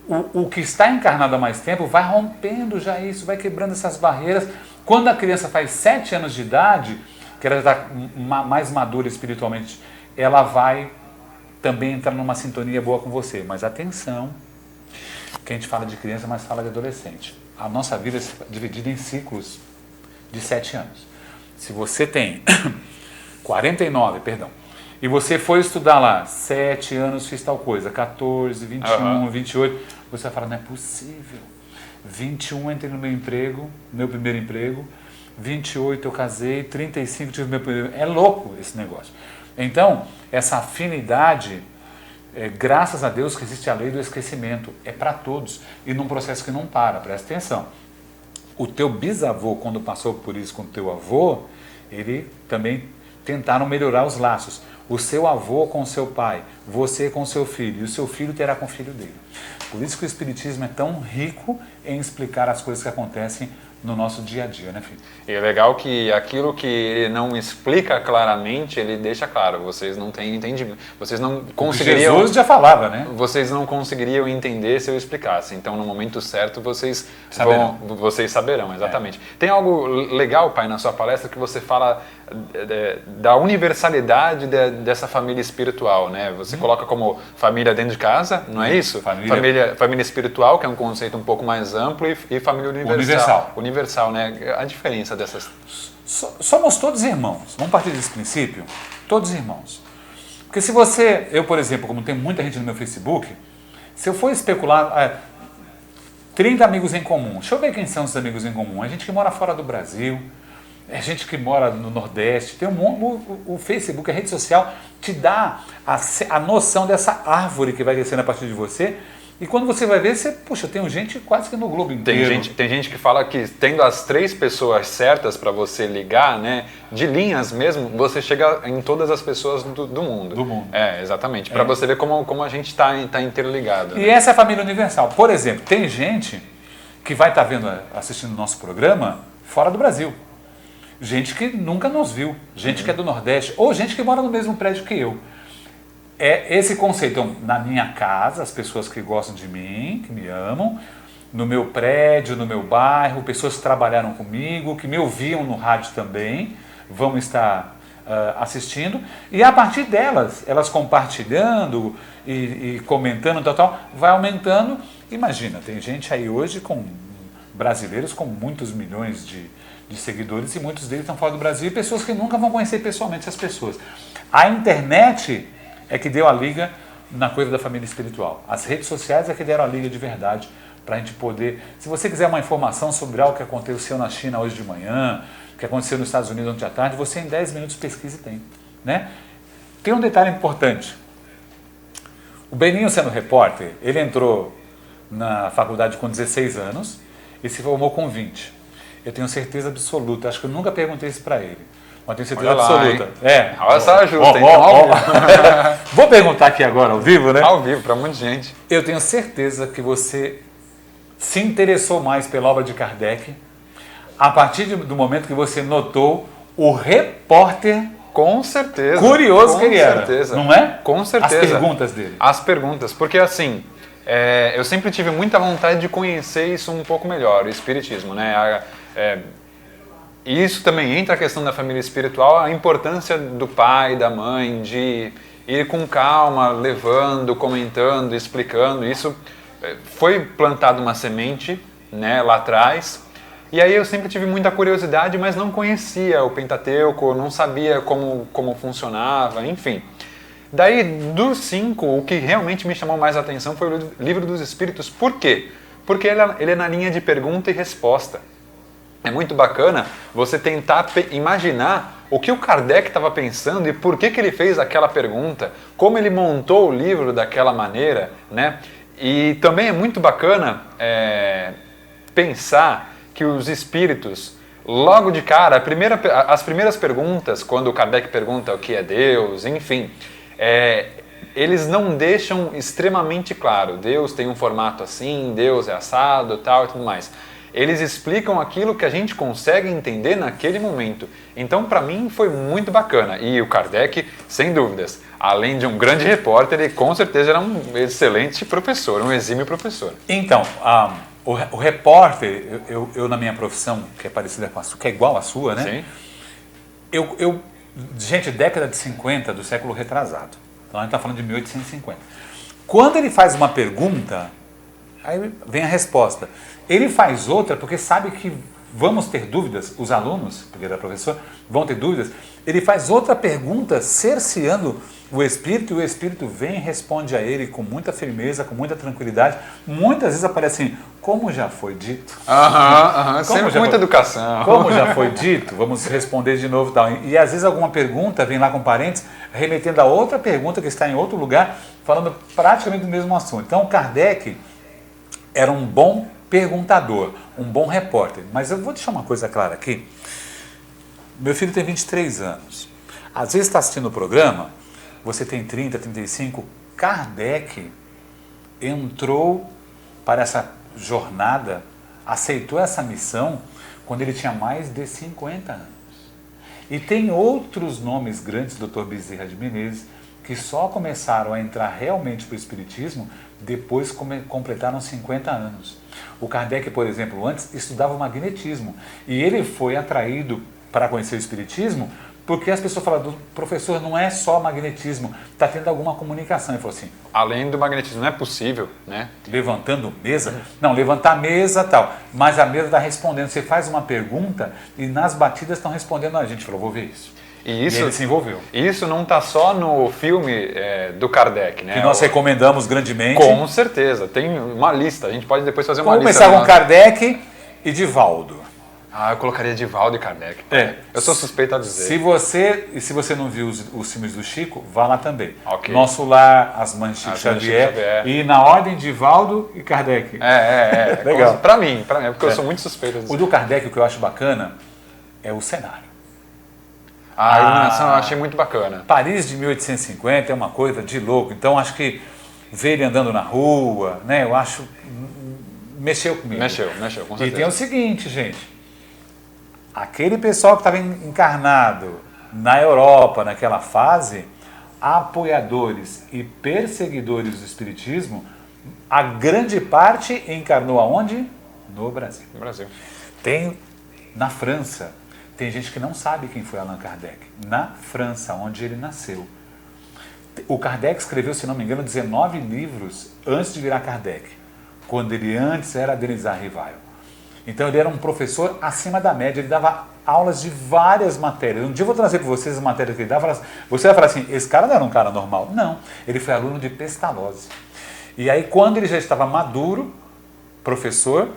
o que está encarnado há mais tempo vai rompendo já isso, vai quebrando essas barreiras. Quando a criança faz 7 anos de idade, que ela já está mais madura espiritualmente, ela vai também entrar numa sintonia boa com você. Mas atenção, que a gente fala de criança, mas fala de adolescente. A nossa vida é dividida em ciclos de 7 anos. Se você tem 49, e você foi estudar lá, 7 anos fiz tal coisa, 14, 21, 28, você vai falar, não é possível. 21 entrei no meu primeiro emprego, 28 eu casei, 35 tive meu primeiro... É louco esse negócio. Então, essa afinidade, graças a Deus que existe a lei do esquecimento, é para todos, e num processo que não para, presta atenção. O teu bisavô, quando passou por isso com o teu avô, ele também tentaram melhorar os laços. O seu avô com o seu pai, você com o seu filho, e o seu filho terá com o filho dele. Por isso que o Espiritismo é tão rico em explicar as coisas que acontecem no nosso dia a dia, né, filho? E é legal que aquilo que ele não explica claramente, ele deixa claro. Vocês não têm entendimento. Vocês não conseguiriam... Jesus já falava, né? Vocês não conseguiriam entender se eu explicasse. Então, no momento certo, vocês saberão, exatamente. Tem algo legal, pai, na sua palestra, que você fala da universalidade dessa família espiritual, né? Você coloca como família dentro de casa, não é isso? Família espiritual, que é um conceito um pouco mais amplo, e família universal. Universal, né? A diferença dessas... Somos todos irmãos. Vamos partir desse princípio? Todos irmãos. Porque se eu, por exemplo, como tem muita gente no meu Facebook, se eu for especular... 30 amigos em comum. Deixa eu ver quem são os amigos em comum. A gente que mora fora do Brasil, é gente que mora no Nordeste. Tem o Facebook, a rede social, te dá a noção dessa árvore que vai crescendo a partir de você. E quando você vai ver, você, puxa, tem gente quase que no globo inteiro. Tem gente que fala que tendo as 3 pessoas certas para você ligar, né, de linhas mesmo, você chega em todas as pessoas do mundo. Do mundo. É, exatamente. Para você ver como a gente está interligado. E né? essa é a família universal. Por exemplo, tem gente que vai estar assistindo o nosso programa fora do Brasil. Gente que nunca nos viu. Gente que é do Nordeste. Ou gente que mora no mesmo prédio que eu. É esse conceito. Então, na minha casa, as pessoas que gostam de mim, que me amam, no meu prédio, no meu bairro, pessoas que trabalharam comigo, que me ouviam no rádio também, vão estar assistindo. E a partir delas, elas compartilhando e comentando, tal, vai aumentando. Imagina, tem gente aí hoje brasileiros com muitos milhões de seguidores e muitos deles estão fora do Brasil e pessoas que nunca vão conhecer pessoalmente essas pessoas. A internet é que deu a liga na coisa da família espiritual. As redes sociais é que deram a liga de verdade para a gente poder... Se você quiser uma informação sobre algo que aconteceu na China hoje de manhã, que aconteceu nos Estados Unidos ontem à tarde, você em 10 minutos pesquisa e tem. Né? Tem um detalhe importante. O Beninho, sendo repórter, ele entrou na faculdade com 16 anos e se formou com 20. Eu tenho certeza absoluta, acho que eu nunca perguntei isso para ele. Mas tenho certeza absoluta. Olha só, justa, então ao vivo. Vou perguntar aqui agora, ao vivo, né? Ao vivo, para muita gente. Eu tenho certeza que você se interessou mais pela obra de Kardec a partir do momento que você notou o repórter Com certeza. curioso que ele era. Com certeza. Não é? Com certeza. As perguntas dele. As perguntas, porque assim, eu sempre tive muita vontade de conhecer isso um pouco melhor, o espiritismo, né? E isso também entra a questão da família espiritual, a importância do pai, da mãe, de ir com calma, levando, comentando, explicando. Isso foi plantado uma semente, né, lá atrás. E aí eu sempre tive muita curiosidade, mas não conhecia o Pentateuco, não sabia como funcionava, enfim. Daí, dos 5, o que realmente me chamou mais a atenção foi o Livro dos Espíritos. Por quê? Porque ele é na linha de pergunta e resposta. É muito bacana você tentar imaginar o que o Kardec estava pensando e por que ele fez aquela pergunta, como ele montou o livro daquela maneira, né? E também é muito bacana pensar que os espíritos, logo de cara, as primeiras perguntas, quando o Kardec pergunta o que é Deus, enfim, eles não deixam extremamente claro, Deus tem um formato assim, Deus é assado, tal e tudo mais. Eles explicam aquilo que a gente consegue entender naquele momento. Então, para mim, foi muito bacana. E o Kardec, sem dúvidas, além de um grande repórter, ele com certeza era um excelente professor, um exímio professor. Então, o repórter, eu na minha profissão, que é parecida com a sua, que é igual à sua, né? Sim. Gente, década de 50 do século retrasado. Então, a gente está falando de 1850. Quando ele faz uma pergunta, aí vem a resposta. Ele faz outra porque sabe que vamos ter dúvidas, os alunos, porque ele era professor, vão ter dúvidas. Ele faz outra pergunta cerceando o Espírito e o Espírito vem e responde a ele com muita firmeza, com muita tranquilidade. Muitas vezes aparece assim, como já foi dito. Sempre muita educação. Como já foi dito, vamos responder de novo. Tal. E às vezes alguma pergunta vem lá com parentes, remetendo a outra pergunta que está em outro lugar, falando praticamente do mesmo assunto. Então o Kardec era um bom perguntador, um bom repórter. Mas eu vou deixar uma coisa clara aqui. Meu filho tem 23 anos. Às vezes está assistindo o programa, você tem 30, 35. Kardec entrou para essa jornada, aceitou essa missão quando ele tinha mais de 50 anos. E tem outros nomes grandes, Dr. Bezerra de Menezes, que só começaram a entrar realmente para o Espiritismo depois completaram 50 anos. O Kardec, por exemplo, antes estudava o magnetismo e ele foi atraído para conhecer o Espiritismo porque as pessoas falavam, professor, não é só magnetismo, está tendo alguma comunicação. Ele falou assim, além do magnetismo, não é possível, né? Levantando mesa? Não, levantar mesa tal, mas a mesa está respondendo. Você faz uma pergunta e nas batidas estão respondendo a gente. Falou, vou ver isso. E ele se envolveu. Isso não está só no filme do Kardec, né? Que nós recomendamos grandemente. Com certeza, tem uma lista, a gente pode depois fazer uma lista. lista. Vamos começar com Kardec e Divaldo. Eu colocaria Divaldo e Kardec. Eu sou suspeito a dizer. Se você não viu os filmes do Chico, vá lá também. Ok. Nosso Lar, As Mães de Chico Xavier, e na ordem Divaldo e Kardec. Legal. Pra mim, porque eu sou muito suspeito a dizer. O do Kardec, o que eu acho bacana, é o cenário. A iluminação eu achei muito bacana. Paris de 1850 é uma coisa de louco. Então, acho que ver ele andando na rua, né? Eu acho... Mexeu comigo. Mexeu, com certeza. E tem o seguinte, gente. Aquele pessoal que estava encarnado na Europa, naquela fase, apoiadores e perseguidores do Espiritismo, a grande parte encarnou aonde? No Brasil. No Brasil. Tem na França. Tem gente que não sabe quem foi Allan Kardec. Na França, onde ele nasceu. O Kardec escreveu, se não me engano, 19 livros antes de virar Kardec, quando ele antes era Denisard Rivail. Então ele era um professor acima da média, ele dava aulas de várias matérias. Um dia eu vou trazer para vocês as matérias que ele dava. Você vai falar assim, esse cara não era um cara normal. Não, ele foi aluno de Pestalozzi. E aí quando ele já estava maduro, professor,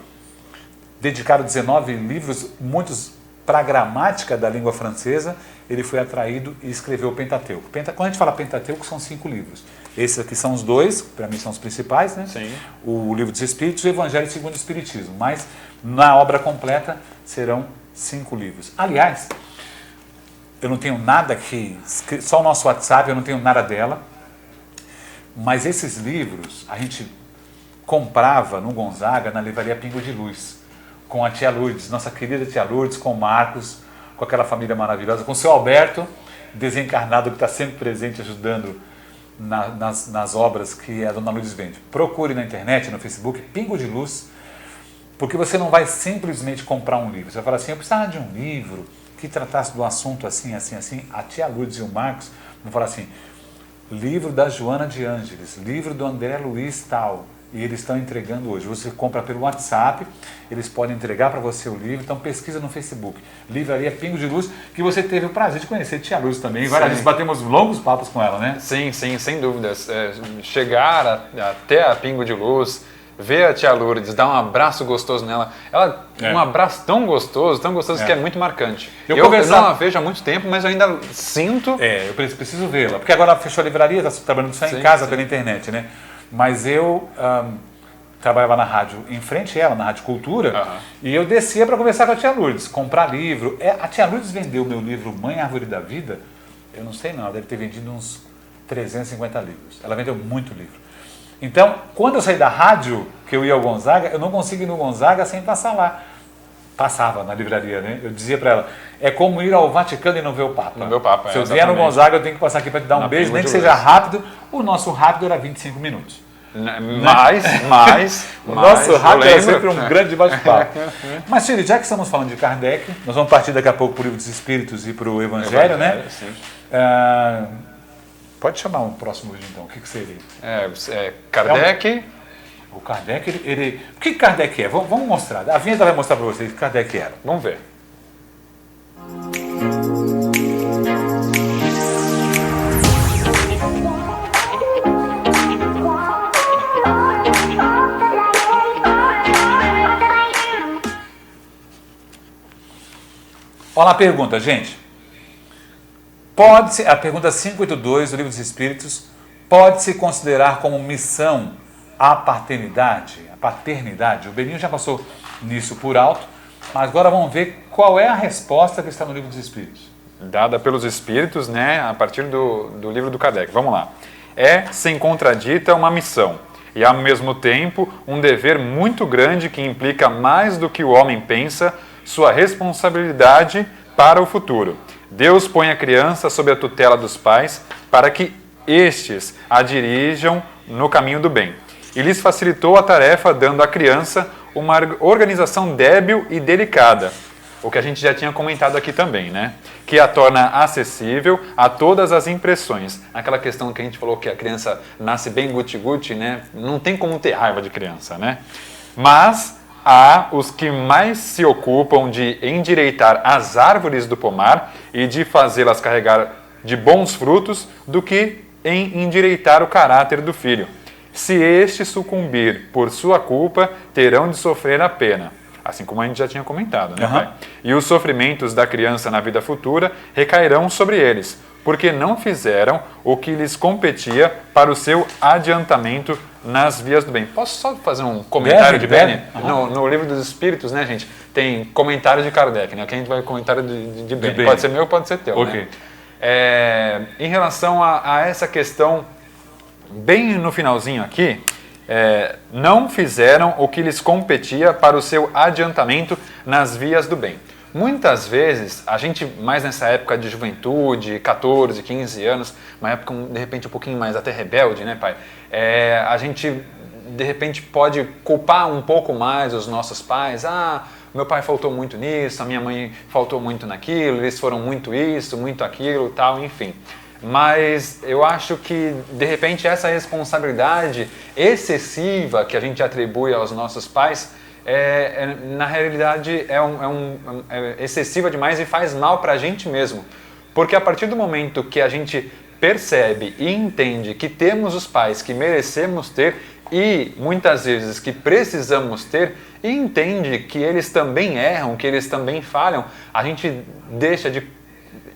dedicaram 19 livros, muitos para a gramática da língua francesa, ele foi atraído e escreveu o Pentateuco. Quando a gente fala Pentateuco, são 5 livros. Esses aqui são os 2, para mim são os principais, né? Sim. O Livro dos Espíritos e o Evangelho segundo o Espiritismo. Mas na obra completa serão 5 livros. Aliás, eu não tenho nada aqui, só o nosso WhatsApp, eu não tenho nada dela. Mas esses livros a gente comprava no Gonzaga, na livraria Pingo de Luz, com a tia Lourdes, nossa querida tia Lourdes, com o Marcos, com aquela família maravilhosa, com o seu Alberto, desencarnado, que está sempre presente ajudando nas obras que a Dona Lourdes vende. Procure na internet, no Facebook, Pingo de Luz, porque você não vai simplesmente comprar um livro. Você vai falar assim, eu precisava de um livro que tratasse do assunto assim, assim, assim. A tia Lourdes e o Marcos vão falar assim, livro da Joana de Ângeles, livro do André Luiz tal, e eles estão entregando hoje. Você compra pelo WhatsApp, eles podem entregar para você o livro, então pesquisa no Facebook. Livraria Pingo de Luz, que você teve o prazer de conhecer tia Luz também. Várias vezes batemos longos papos com ela, né? Sim, sem dúvidas. Chegar até a Pingo de Luz, ver a tia Lourdes, dar um abraço gostoso nela. Um abraço tão gostoso que é muito marcante. Eu não a vejo há muito tempo, mas eu ainda sinto... eu preciso vê-la, porque agora ela fechou a livraria, está trabalhando só em casa, pela internet, né? Mas eu trabalhava na rádio, em frente a ela, na Rádio Cultura, e eu descia para conversar com a tia Lourdes, comprar livro. A tia Lourdes vendeu meu livro Mãe Árvore da Vida, eu não sei não, ela deve ter vendido uns 350 livros. Ela vendeu muito livro. Então, quando eu saí da rádio, que eu ia ao Gonzaga, eu não consigo ir no Gonzaga sem passar lá. Passava na livraria, né? Eu dizia para ela, é como ir ao Vaticano e não ver o Papa. Não ver o Papa, Se eu vier no Gonzaga, eu tenho que passar aqui para te dar um beijo, nem que seja rápido. O nosso rápido era 25 minutos. O nosso rápido era sempre um grande bate-papo. Mas, Shirley, já que estamos falando de Kardec, nós vamos partir daqui a pouco para o Livro dos Espíritos e para o Evangelho, né? Sim. Pode chamar um próximo vídeo, então. O que seria? Kardec... O Kardec, o que Kardec é? Vamos mostrar. A vinheta vai mostrar para vocês o que Kardec era. Vamos ver. Olha lá a pergunta, gente. A pergunta 582 do Livro dos Espíritos, pode-se considerar como missão a paternidade? O Beninho já passou nisso por alto, mas agora vamos ver qual é a resposta que está no Livro dos Espíritos. Dada pelos Espíritos, né, a partir do livro do Kardec. Vamos lá. É, sem contradita, uma missão, e ao mesmo tempo um dever muito grande que implica mais do que o homem pensa, sua responsabilidade para o futuro. Deus põe a criança sob a tutela dos pais para que estes a dirijam no caminho do bem. E lhes facilitou a tarefa dando à criança uma organização débil e delicada, o que a gente já tinha comentado aqui também, né? Que a torna acessível a todas as impressões. Aquela questão que a gente falou que a criança nasce bem guti-guti, né? Não tem como ter raiva de criança, né? Mas há os que mais se ocupam de endireitar as árvores do pomar e de fazê-las carregar de bons frutos do que em endireitar o caráter do filho. Se este sucumbir por sua culpa, terão de sofrer a pena. assim como a gente já tinha comentado, né, pai? E os sofrimentos da criança na vida futura recairão sobre eles, porque não fizeram o que lhes competia para o seu adiantamento nas vias do bem. Posso só fazer um comentário de Beni? No Livro dos Espíritos, né, gente, tem comentário de Kardec, né? Aqui a gente vai comentário de Beni. Pode ser meu, pode ser teu, Ok. né? Em relação a essa questão, bem no finalzinho aqui, não fizeram o que lhes competia para o seu adiantamento nas vias do bem. Muitas vezes, a gente, mais nessa época de juventude, 14, 15 anos, uma época de repente um pouquinho mais até rebelde, né, pai? A gente, de repente, pode culpar um pouco mais os nossos pais. Ah, meu pai faltou muito nisso, a minha mãe faltou muito naquilo, eles foram muito isso, muito aquilo, tal, enfim. Mas eu acho que, de repente, essa responsabilidade excessiva que a gente atribui aos nossos pais, na realidade, é excessiva demais e faz mal para a gente mesmo. Porque a partir do momento que a gente percebe e entende que temos os pais que merecemos ter e, muitas vezes, que precisamos ter, e entende que eles também erram, que eles também falham, a gente deixa de,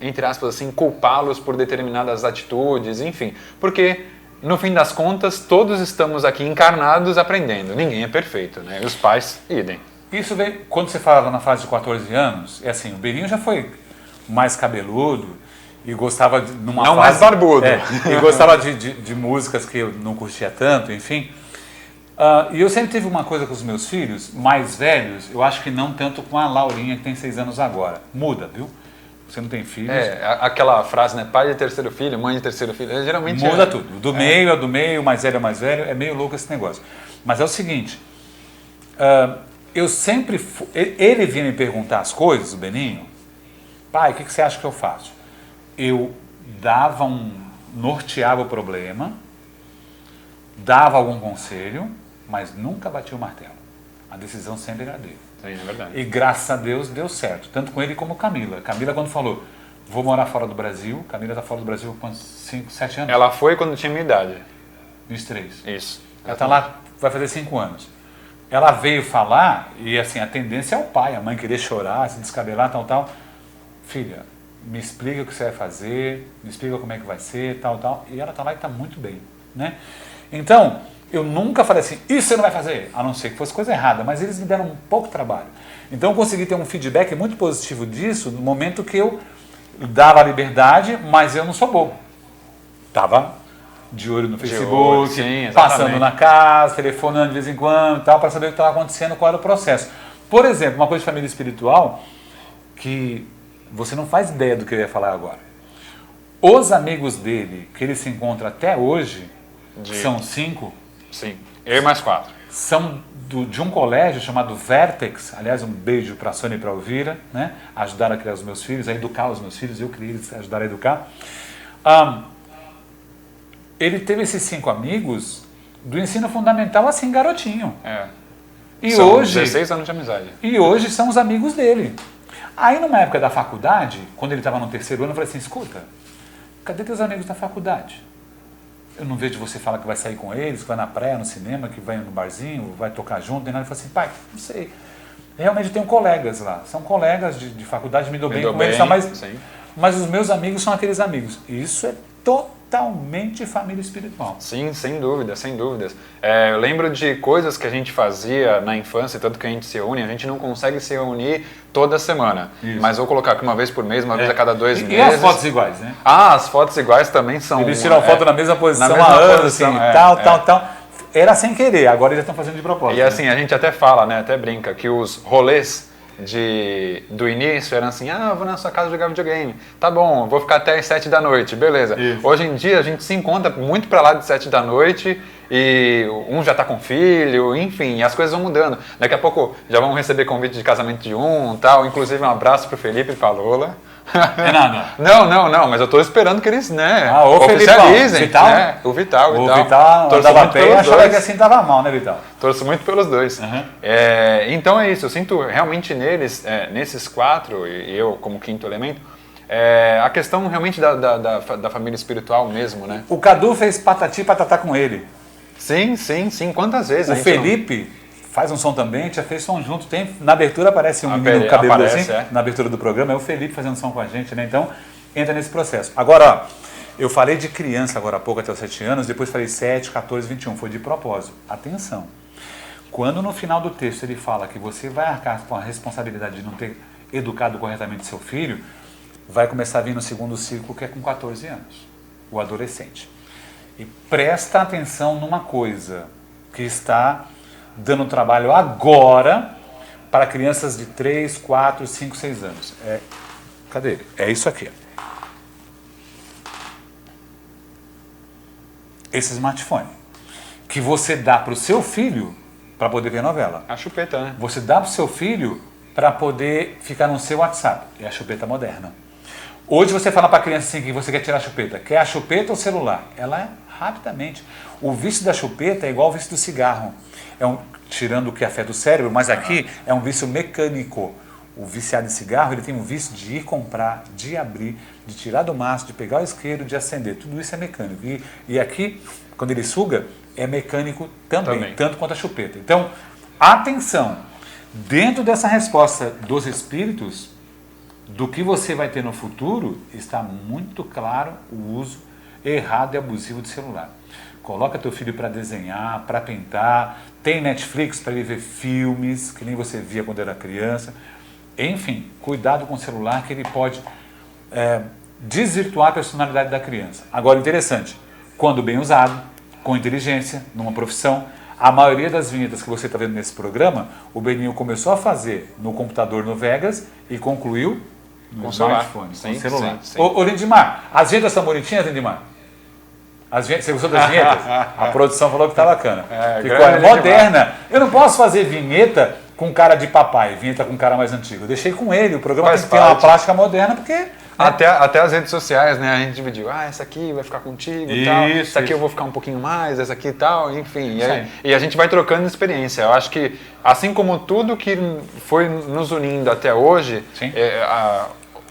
entre aspas assim, culpá-los por determinadas atitudes, enfim. Porque, no fim das contas, todos estamos aqui encarnados aprendendo. Ninguém é perfeito, né? E os pais, idem. Isso vem, quando você fala na fase de 14 anos, é assim, o Beninho já foi mais cabeludo e gostava de... Não mais barbudo. E gostava de músicas que eu não curtia tanto, enfim. E eu sempre tive uma coisa com os meus filhos, mais velhos, eu acho que não tanto com a Laurinha, que tem 6 anos agora. Muda, viu? Você não tem filhos. Aquela frase, né? Pai de terceiro filho, mãe de terceiro filho. Geralmente muda tudo. Do meio é do meio, o mais velho é mais velho. É meio louco esse negócio. Mas é o seguinte, eu sempre... Ele vinha me perguntar as coisas, o Beninho. Pai, o que você acha que eu faço? Eu norteava o problema, dava algum conselho, mas nunca batia o martelo. A decisão sempre era dele. Sim, é verdade. E graças a Deus deu certo, tanto com ele como Camila. Camila, quando falou, vou morar fora do Brasil, Camila está fora do Brasil há 5, 7 anos. Ela foi quando tinha minha idade. 23. Isso. Ela está lá, vai fazer 5 anos. Ela veio falar, e assim, a tendência é o pai, a mãe querer chorar, se descabelar, tal. Filha, me explica o que você vai fazer, me explica como é que vai ser, tal. E ela está lá e está muito bem, né? Então, eu nunca falei assim, isso você não vai fazer, a não ser que fosse coisa errada, mas eles me deram um pouco de trabalho. Então eu consegui ter um feedback muito positivo disso no momento que eu dava a liberdade, mas eu não sou bobo. Estava de olho no Facebook, sim, passando na casa, telefonando de vez em quando, tal, para saber o que estava acontecendo, qual era o processo. Por exemplo, uma coisa de família espiritual, que você não faz ideia do que eu ia falar agora. Os amigos dele, que ele se encontra até hoje, são 5. Sim, eu e mais 4. São de um colégio chamado Vertex. Aliás, um beijo para a Sônia e para a Elvira, né? Ajudaram a criar os meus filhos, a educar os meus filhos. Eu criei eles, ajudaram a educar. Ele teve esses 5 amigos do ensino fundamental assim, garotinho. E são hoje, 16 anos de amizade. E hoje são os amigos dele. Aí, numa época da faculdade, quando ele estava no 3º ano, eu falei assim, escuta, cadê teus amigos da faculdade? Eu não vejo você falar que vai sair com eles, que vai na praia, no cinema, que vai no barzinho, vai tocar junto, nem nada. Eu falei assim, pai, não sei. Realmente eu tenho colegas lá. São colegas de faculdade, me dou bem com eles. Mas os meus amigos são aqueles amigos. E isso é totalmente família espiritual. Sim, sem dúvida, sem dúvidas. Eu lembro de coisas que a gente fazia na infância, tanto que a gente se une, a gente não consegue se reunir toda semana. Isso. Mas vou colocar aqui uma vez por mês, uma vez a cada 2 meses. E as fotos iguais, né? As fotos iguais também são... Eles tiram foto na mesma posição há anos, assim, tal. Era sem querer, agora eles estão fazendo de propósito. E assim, a gente até fala, né, até brinca, que os rolês do início eram assim, vou na sua casa jogar videogame, tá bom, vou ficar até as 7 da noite, beleza. Isso. Hoje em dia a gente se encontra muito pra lá de 7 da noite e um já tá com filho, enfim, e as coisas vão mudando. Daqui a pouco já vão receber convite de casamento de tal, inclusive um abraço pro Felipe e pra Lola. É nada. Não, mas eu tô esperando que eles, né, oficializem. Vital? Né? O Vital. O Vital dava pé e achava que assim tava mal, né, Vital? Torço muito pelos dois. Uhum. Então é isso, eu sinto realmente neles, nesses 4, e eu como 5º elemento, a questão realmente da família espiritual mesmo, né? O Cadu fez patati e patatá com ele. Sim, quantas vezes? O Felipe faz um som também, a gente já fez som junto. Tem, na abertura aparece um menino cabeludo assim, na abertura do programa, é o Felipe fazendo som com a gente, né? Então, entra nesse processo. Agora, ó, eu falei de criança agora há pouco, até os 7 anos, depois falei 7, 14, 21, foi de propósito. Atenção, quando no final do texto ele fala que você vai arcar com a responsabilidade de não ter educado corretamente seu filho, vai começar a vir no segundo ciclo, que é com 14 anos, o adolescente. E presta atenção numa coisa que está dando trabalho agora para crianças de 3, 4, 5, 6 anos. Cadê ele? É isso aqui. Esse smartphone que você dá para o seu filho para poder ver novela. A chupeta, né? Você dá para o seu filho para poder ficar no seu WhatsApp. É a chupeta moderna. Hoje você fala para a criança assim que você quer tirar a chupeta. Quer a chupeta ou o celular? Ela é rapidamente. O vício da chupeta é igual ao vício do cigarro. Tirando o que afeta o cérebro, mas aqui é um vício mecânico. O viciado em cigarro, ele tem um vício de ir comprar, de abrir, de tirar do maço, de pegar o isqueiro, de acender. Tudo isso é mecânico. E aqui, quando ele suga, é mecânico também, tanto quanto a chupeta. Então, atenção! Dentro dessa resposta dos espíritos, do que você vai ter no futuro, está muito claro o uso errado e abusivo de celular. Coloca teu filho para desenhar, para pintar, tem Netflix para ele ver filmes, que nem você via quando era criança. Enfim, cuidado com o celular, que ele pode desvirtuar a personalidade da criança. Agora, interessante, quando bem usado, com inteligência, numa profissão, a maioria das vinhetas que você está vendo nesse programa, o Beninho começou a fazer no computador no Vegas e concluiu no smartphone, com o celular. Ô Lindimar, as vinhetas são bonitinhas, Lindimar? Você gostou das vinhetas? A produção falou que tá bacana. Ficou moderna. Eu não posso fazer vinheta com cara de papai, vinheta com cara mais antigo. Eu deixei com ele, o programa tem que ter uma plástica moderna, porque... Até as redes sociais, né? A gente dividiu. Essa aqui vai ficar contigo e tal. Essa aqui eu vou ficar um pouquinho mais, essa aqui e tal, enfim. E a gente vai trocando experiência. Eu acho que, assim como tudo que foi nos unindo até hoje,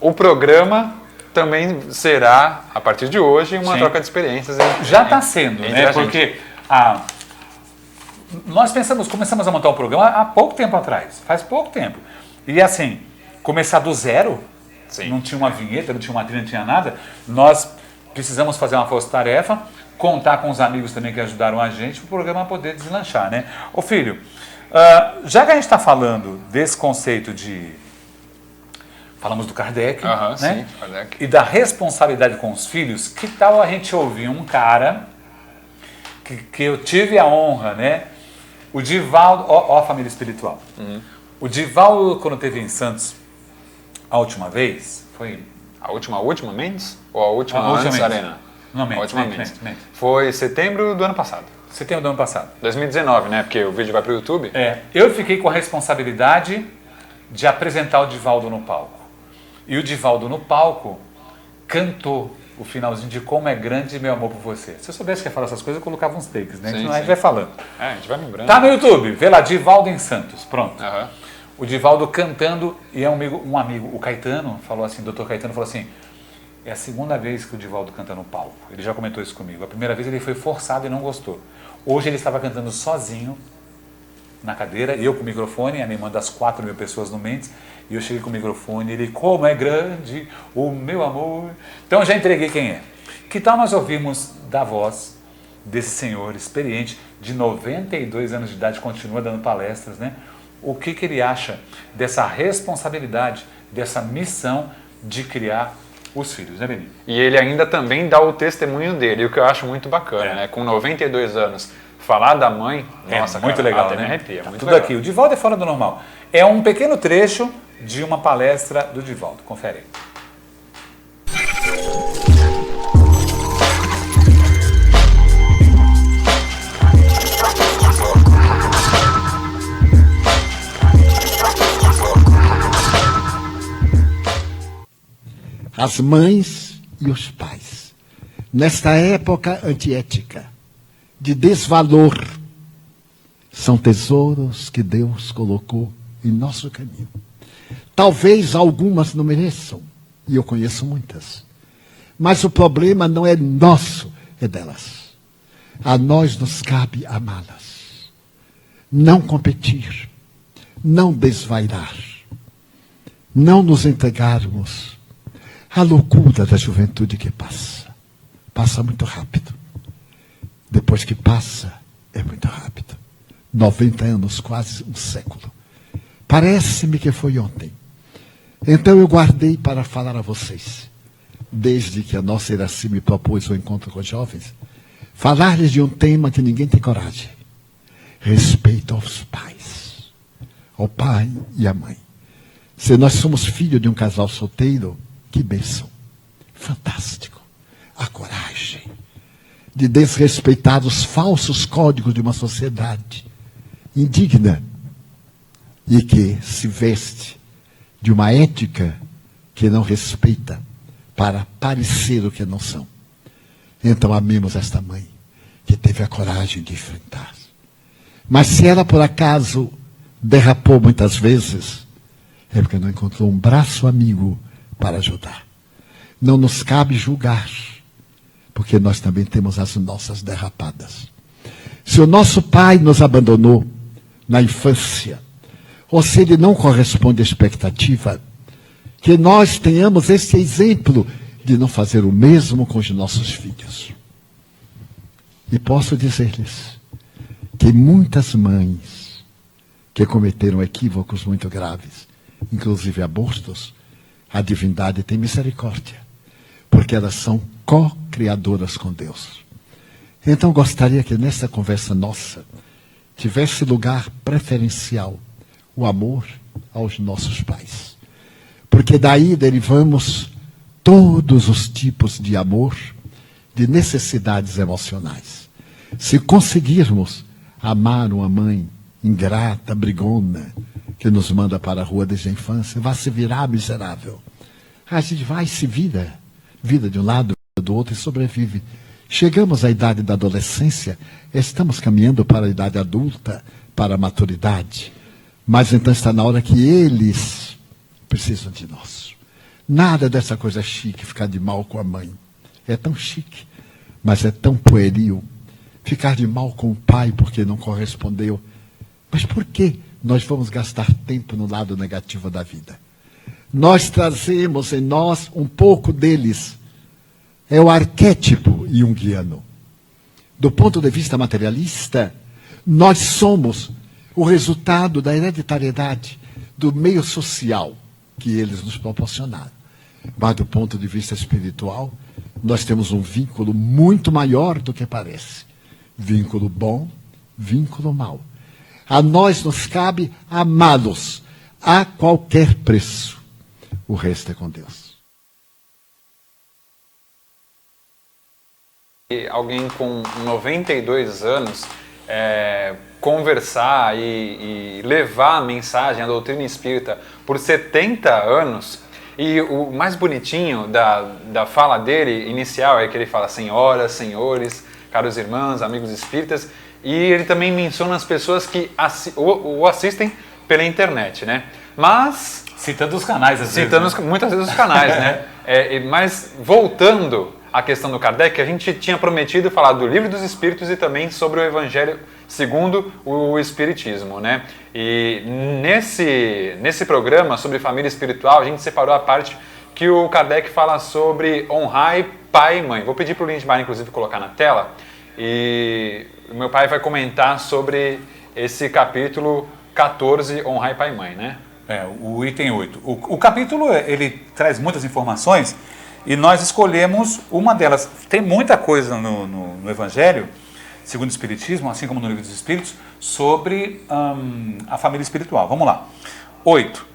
o programa também será, a partir de hoje, uma troca de experiências. Já está sendo, né? Porque nós começamos a montar um programa há pouco tempo atrás, faz pouco tempo. E assim, começar do zero, não tinha uma vinheta, não tinha uma trilha, não tinha nada, nós precisamos fazer uma força-tarefa, contar com os amigos também que ajudaram a gente para o programa poder deslanchar, né? Ô filho, já que a gente está falando desse conceito de... Falamos do Kardec, né? Sim, Kardec. E da responsabilidade com os filhos, que tal a gente ouvir um cara que eu tive a honra, né? O Divaldo, ó a família espiritual. O Divaldo, quando esteve em Santos a última vez, foi... A última Mendes? Ou a última antes Arena? Não, Mendes. A última Mendes. Foi setembro do ano passado. Setembro do ano passado. 2019, né? Porque o vídeo vai para o YouTube. Eu fiquei com a responsabilidade de apresentar o Divaldo no palco. E o Divaldo no palco cantou o finalzinho de Como é Grande Meu Amor por Você. Se eu soubesse que ia falar essas coisas, eu colocava uns takes, né? Senão a gente vai falando. A gente vai lembrando. Tá no YouTube, vê lá, Divaldo em Santos, pronto. O Divaldo cantando, e um amigo, o Caetano, falou assim, o Dr. Caetano falou assim, é a segunda vez que o Divaldo canta no palco. Ele já comentou isso comigo. A primeira vez ele foi forçado e não gostou. Hoje ele estava cantando sozinho, na cadeira, eu com o microfone, a minha irmã das 4.000 pessoas no Mendes, e eu cheguei com o microfone, ele, como é grande o meu amor. Então eu já entreguei quem é. Que tal nós ouvirmos da voz desse senhor experiente, de 92 anos de idade, continua dando palestras, né? O que ele acha dessa responsabilidade, dessa missão de criar os filhos, né, Beninho? E ele ainda também dá o testemunho dele, o que eu acho muito bacana, né? Com 92 anos, falar da mãe, nossa, muito cara, legal, até né? me arrepia, muito tudo legal. aqui. O Divaldo é fora do normal. É um pequeno trecho de uma palestra do Divaldo. Confere aí. As mães e os pais, nesta época antiética, de desvalor, são tesouros que Deus colocou em nosso caminho. Talvez algumas não mereçam, e eu conheço muitas, mas o problema não é nosso, é delas. A nós nos cabe amá-las. não competir, não desvairar, não nos entregarmos à loucura da juventude que passa. Passa muito rápido. Depois que passa, é muito rápido. 90 anos, quase um século. Parece-me que foi ontem. Então eu guardei para falar a vocês, desde que a nossa Iraci me propôs o encontro com os jovens, falar-lhes de um tema que ninguém tem coragem. Respeito aos pais, ao pai e à mãe. Se nós somos filhos de um casal solteiro, que bênção. Fantástico. A coragem de desrespeitar os falsos códigos de uma sociedade indigna e que se veste de uma ética que não respeita para parecer o que não são. Então amemos esta mãe que teve a coragem de enfrentar. Mas se ela por acaso derrapou muitas vezes, é porque não encontrou um braço amigo para ajudar. Não nos cabe julgar, porque nós também temos as nossas derrapadas. Se o nosso pai nos abandonou na infância, ou se ele não corresponde à expectativa, que nós tenhamos esse exemplo de não fazer o mesmo com os nossos filhos. E posso dizer-lhes que muitas mães que cometeram equívocos muito graves, inclusive abortos, a divindade tem misericórdia, porque elas são co-criadoras com Deus. Então gostaria que nessa conversa nossa tivesse lugar preferencial o amor aos nossos pais. Porque daí derivamos todos os tipos de amor, de necessidades emocionais. Se conseguirmos amar uma mãe ingrata, brigona, que nos manda para a rua desde a infância, vai se virar miserável. A gente vai e se vira de um lado do outro e sobrevive. Chegamos à idade da adolescência, estamos caminhando para a idade adulta, para a maturidade. Mas então está na hora que eles precisam de nós. Nada dessa coisa chique, ficar de mal com a mãe. É tão chique, mas é tão pueril. Ficar de mal com o pai porque não correspondeu. Mas por que nós vamos gastar tempo no lado negativo da vida? Nós trazemos em nós um pouco deles. É o arquétipo junguiano. Do ponto de vista materialista, nós somos o resultado da hereditariedade, do meio social que eles nos proporcionaram. Mas do ponto de vista espiritual, nós temos um vínculo muito maior do que parece. Vínculo bom, vínculo mau. A nós nos cabe amá-los a qualquer preço. O resto é com Deus. Alguém com 92 anos conversar e levar a mensagem, a doutrina espírita, por 70 anos, e o mais bonitinho da fala dele inicial é que ele fala senhoras, senhores, caros irmãos, amigos espíritas, e ele também menciona as pessoas que o assistem pela internet, né? Mas... Citando os canais, às vezes. Citando muitas vezes os canais, né? Mas voltando à questão do Kardec, a gente tinha prometido falar do Livro dos Espíritos e também sobre o Evangelho segundo o Espiritismo, né? E nesse programa sobre família espiritual, a gente separou a parte que o Kardec fala sobre honrar pai e mãe. Vou pedir para o Lindmar, inclusive, colocar na tela. E o meu pai vai comentar sobre esse capítulo 14, honrar pai e mãe, né? O item 8. O capítulo, ele traz muitas informações e nós escolhemos uma delas. Tem muita coisa no Evangelho, segundo o Espiritismo, assim como no Livro dos Espíritos, sobre a família espiritual. Vamos lá. 8.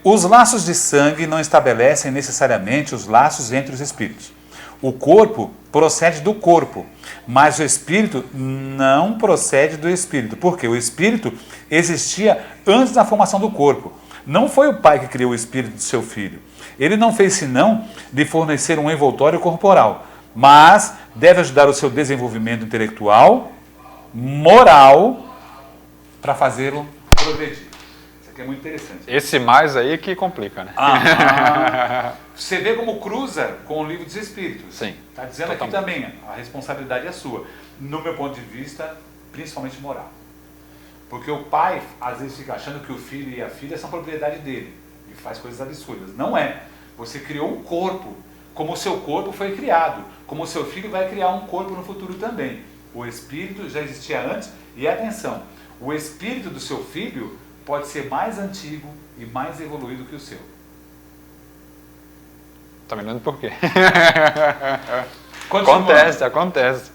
Os laços de sangue não estabelecem necessariamente os laços entre os espíritos. O corpo procede do corpo, mas o espírito não procede do espírito, porque o espírito existia antes da formação do corpo. Não foi o pai que criou o espírito do seu filho. Ele não fez senão lhe fornecer um envoltório corporal, mas deve ajudar o seu desenvolvimento intelectual, moral, para fazê-lo progredir. Isso aqui é muito interessante. Esse mais aí que complica, né? Você vê como cruza com o Livro dos Espíritos. Sim. Está dizendo aqui também, a responsabilidade é sua. No meu ponto de vista, principalmente moral. Porque o pai, às vezes, fica achando que o filho e a filha são propriedade dele e faz coisas absurdas. Não é. Você criou um corpo, como o seu corpo foi criado, como o seu filho vai criar um corpo no futuro também. O espírito já existia antes e, atenção, o espírito do seu filho pode ser mais antigo e mais evoluído que o seu. Tá me dando por quê? Continuando. Acontece.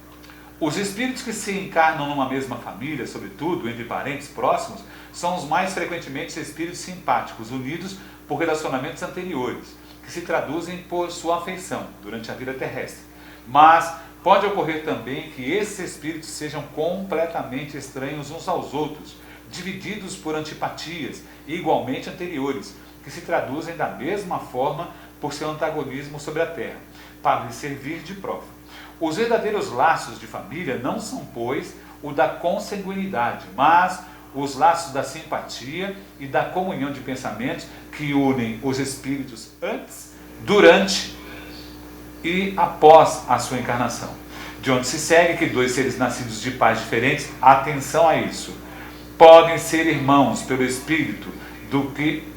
Os espíritos que se encarnam numa mesma família, sobretudo entre parentes próximos, são os mais frequentemente espíritos simpáticos, unidos por relacionamentos anteriores, que se traduzem por sua afeição durante a vida terrestre. Mas pode ocorrer também que esses espíritos sejam completamente estranhos uns aos outros, divididos por antipatias igualmente anteriores, que se traduzem da mesma forma por seu antagonismo sobre a Terra, para lhe servir de prova. Os verdadeiros laços de família não são, pois, o da consanguinidade, mas os laços da simpatia e da comunhão de pensamentos que unem os espíritos antes, durante e após a sua encarnação. De onde se segue que dois seres nascidos de pais diferentes, atenção a isso, podem ser irmãos pelo espírito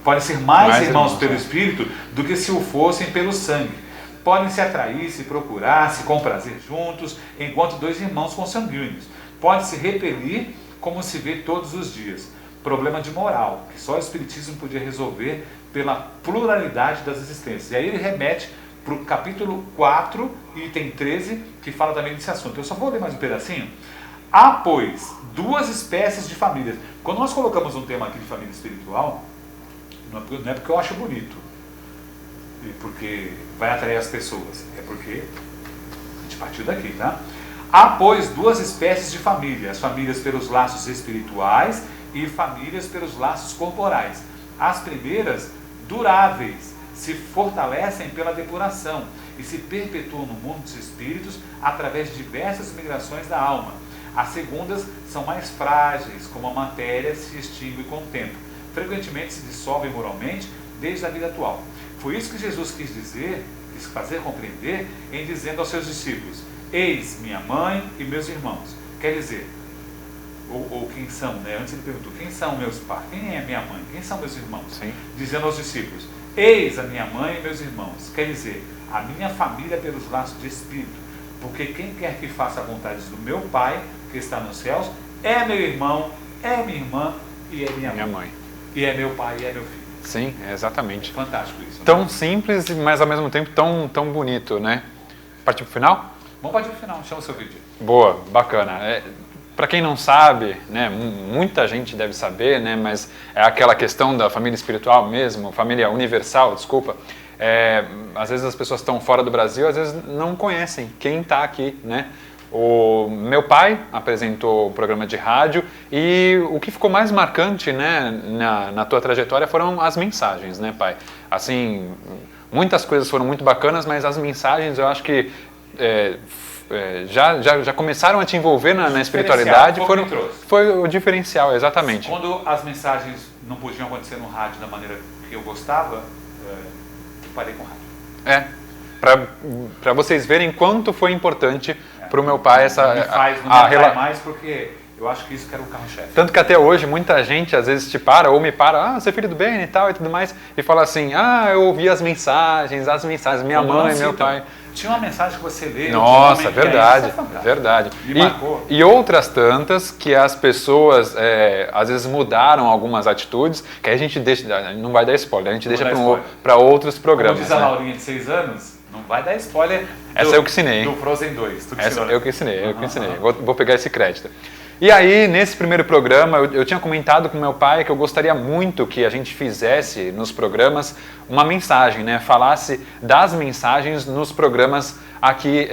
podem ser mais irmãos pelo espírito do que se o fossem pelo sangue. Podem se atrair, se procurar, se comprazer juntos, enquanto dois irmãos consanguíneos. Pode se repelir como se vê todos os dias. Problema de moral, que só o Espiritismo podia resolver pela pluralidade das existências. E aí ele remete para o capítulo 4, item 13, que fala também desse assunto. Eu só vou ler mais um pedacinho. Há, pois, duas espécies de famílias. Quando nós colocamos um tema aqui de família espiritual, não é porque eu acho bonito, e porque vai atrair as pessoas, é porque a gente partiu daqui, tá? Há, pois, duas espécies de família, as famílias pelos laços espirituais e famílias pelos laços corporais. As primeiras, duráveis, se fortalecem pela depuração e se perpetuam no mundo dos espíritos através de diversas migrações da alma. As segundas são mais frágeis, como a matéria se extingue com o tempo. Frequentemente se dissolvem moralmente desde a vida atual. Foi isso que Jesus quis fazer compreender em dizendo aos seus discípulos: eis minha mãe e meus irmãos. Quer dizer, ou quem são, né? Antes ele perguntou, quem são meus pais? Quem é minha mãe? Quem são meus irmãos? Sim. Dizendo aos discípulos, eis a minha mãe e meus irmãos. Quer dizer, a minha família pelos laços de espírito. Porque quem quer que faça a vontade do meu Pai, que está nos céus, é meu irmão, é minha irmã e é minha mãe. E é meu pai e é meu filho. Sim, exatamente. Fantástico isso. Tão né? simples, mas ao mesmo tempo tão bonito, né? Partir pro final? Vamos partir pro final, chama o seu vídeo. Boa, bacana. Para quem não sabe, né, muita gente deve saber, né, mas é aquela questão da família espiritual mesmo, família universal, desculpa. Às vezes as pessoas estão fora do Brasil, às vezes não conhecem quem está aqui, né? O meu pai apresentou o programa de rádio e o que ficou mais marcante, né, na tua trajetória foram as mensagens, né, pai? Assim, muitas coisas foram muito bacanas, mas as mensagens eu acho que já começaram a te envolver na espiritualidade. Foi o diferencial, exatamente. Quando as mensagens não podiam acontecer no rádio da maneira que eu gostava, eu parei com o rádio. Para vocês verem quanto foi importante para o meu pai essa... Não me atrai mais porque eu acho que isso que era o carro-chefe. Tanto que até hoje muita gente às vezes te para ou me para, você é filho do bem e tal e tudo mais, e fala assim, eu ouvi as mensagens, minha mãe, meu pai... Tinha uma mensagem que você lê... Nossa, verdade. Me marcou. E outras tantas que as pessoas às vezes mudaram algumas atitudes, que aí a gente deixa, não vai dar spoiler, a gente deixa para outros programas. Como diz a Laurinha de 6 anos, não vai dar spoiler essa eu que ensinei, hein? Do Frozen 2. Essa eu que ensinei, Vou pegar esse crédito. E aí, nesse primeiro programa, eu tinha comentado com meu pai que eu gostaria muito que a gente fizesse nos programas uma mensagem, né? Falasse das mensagens nos programas aqui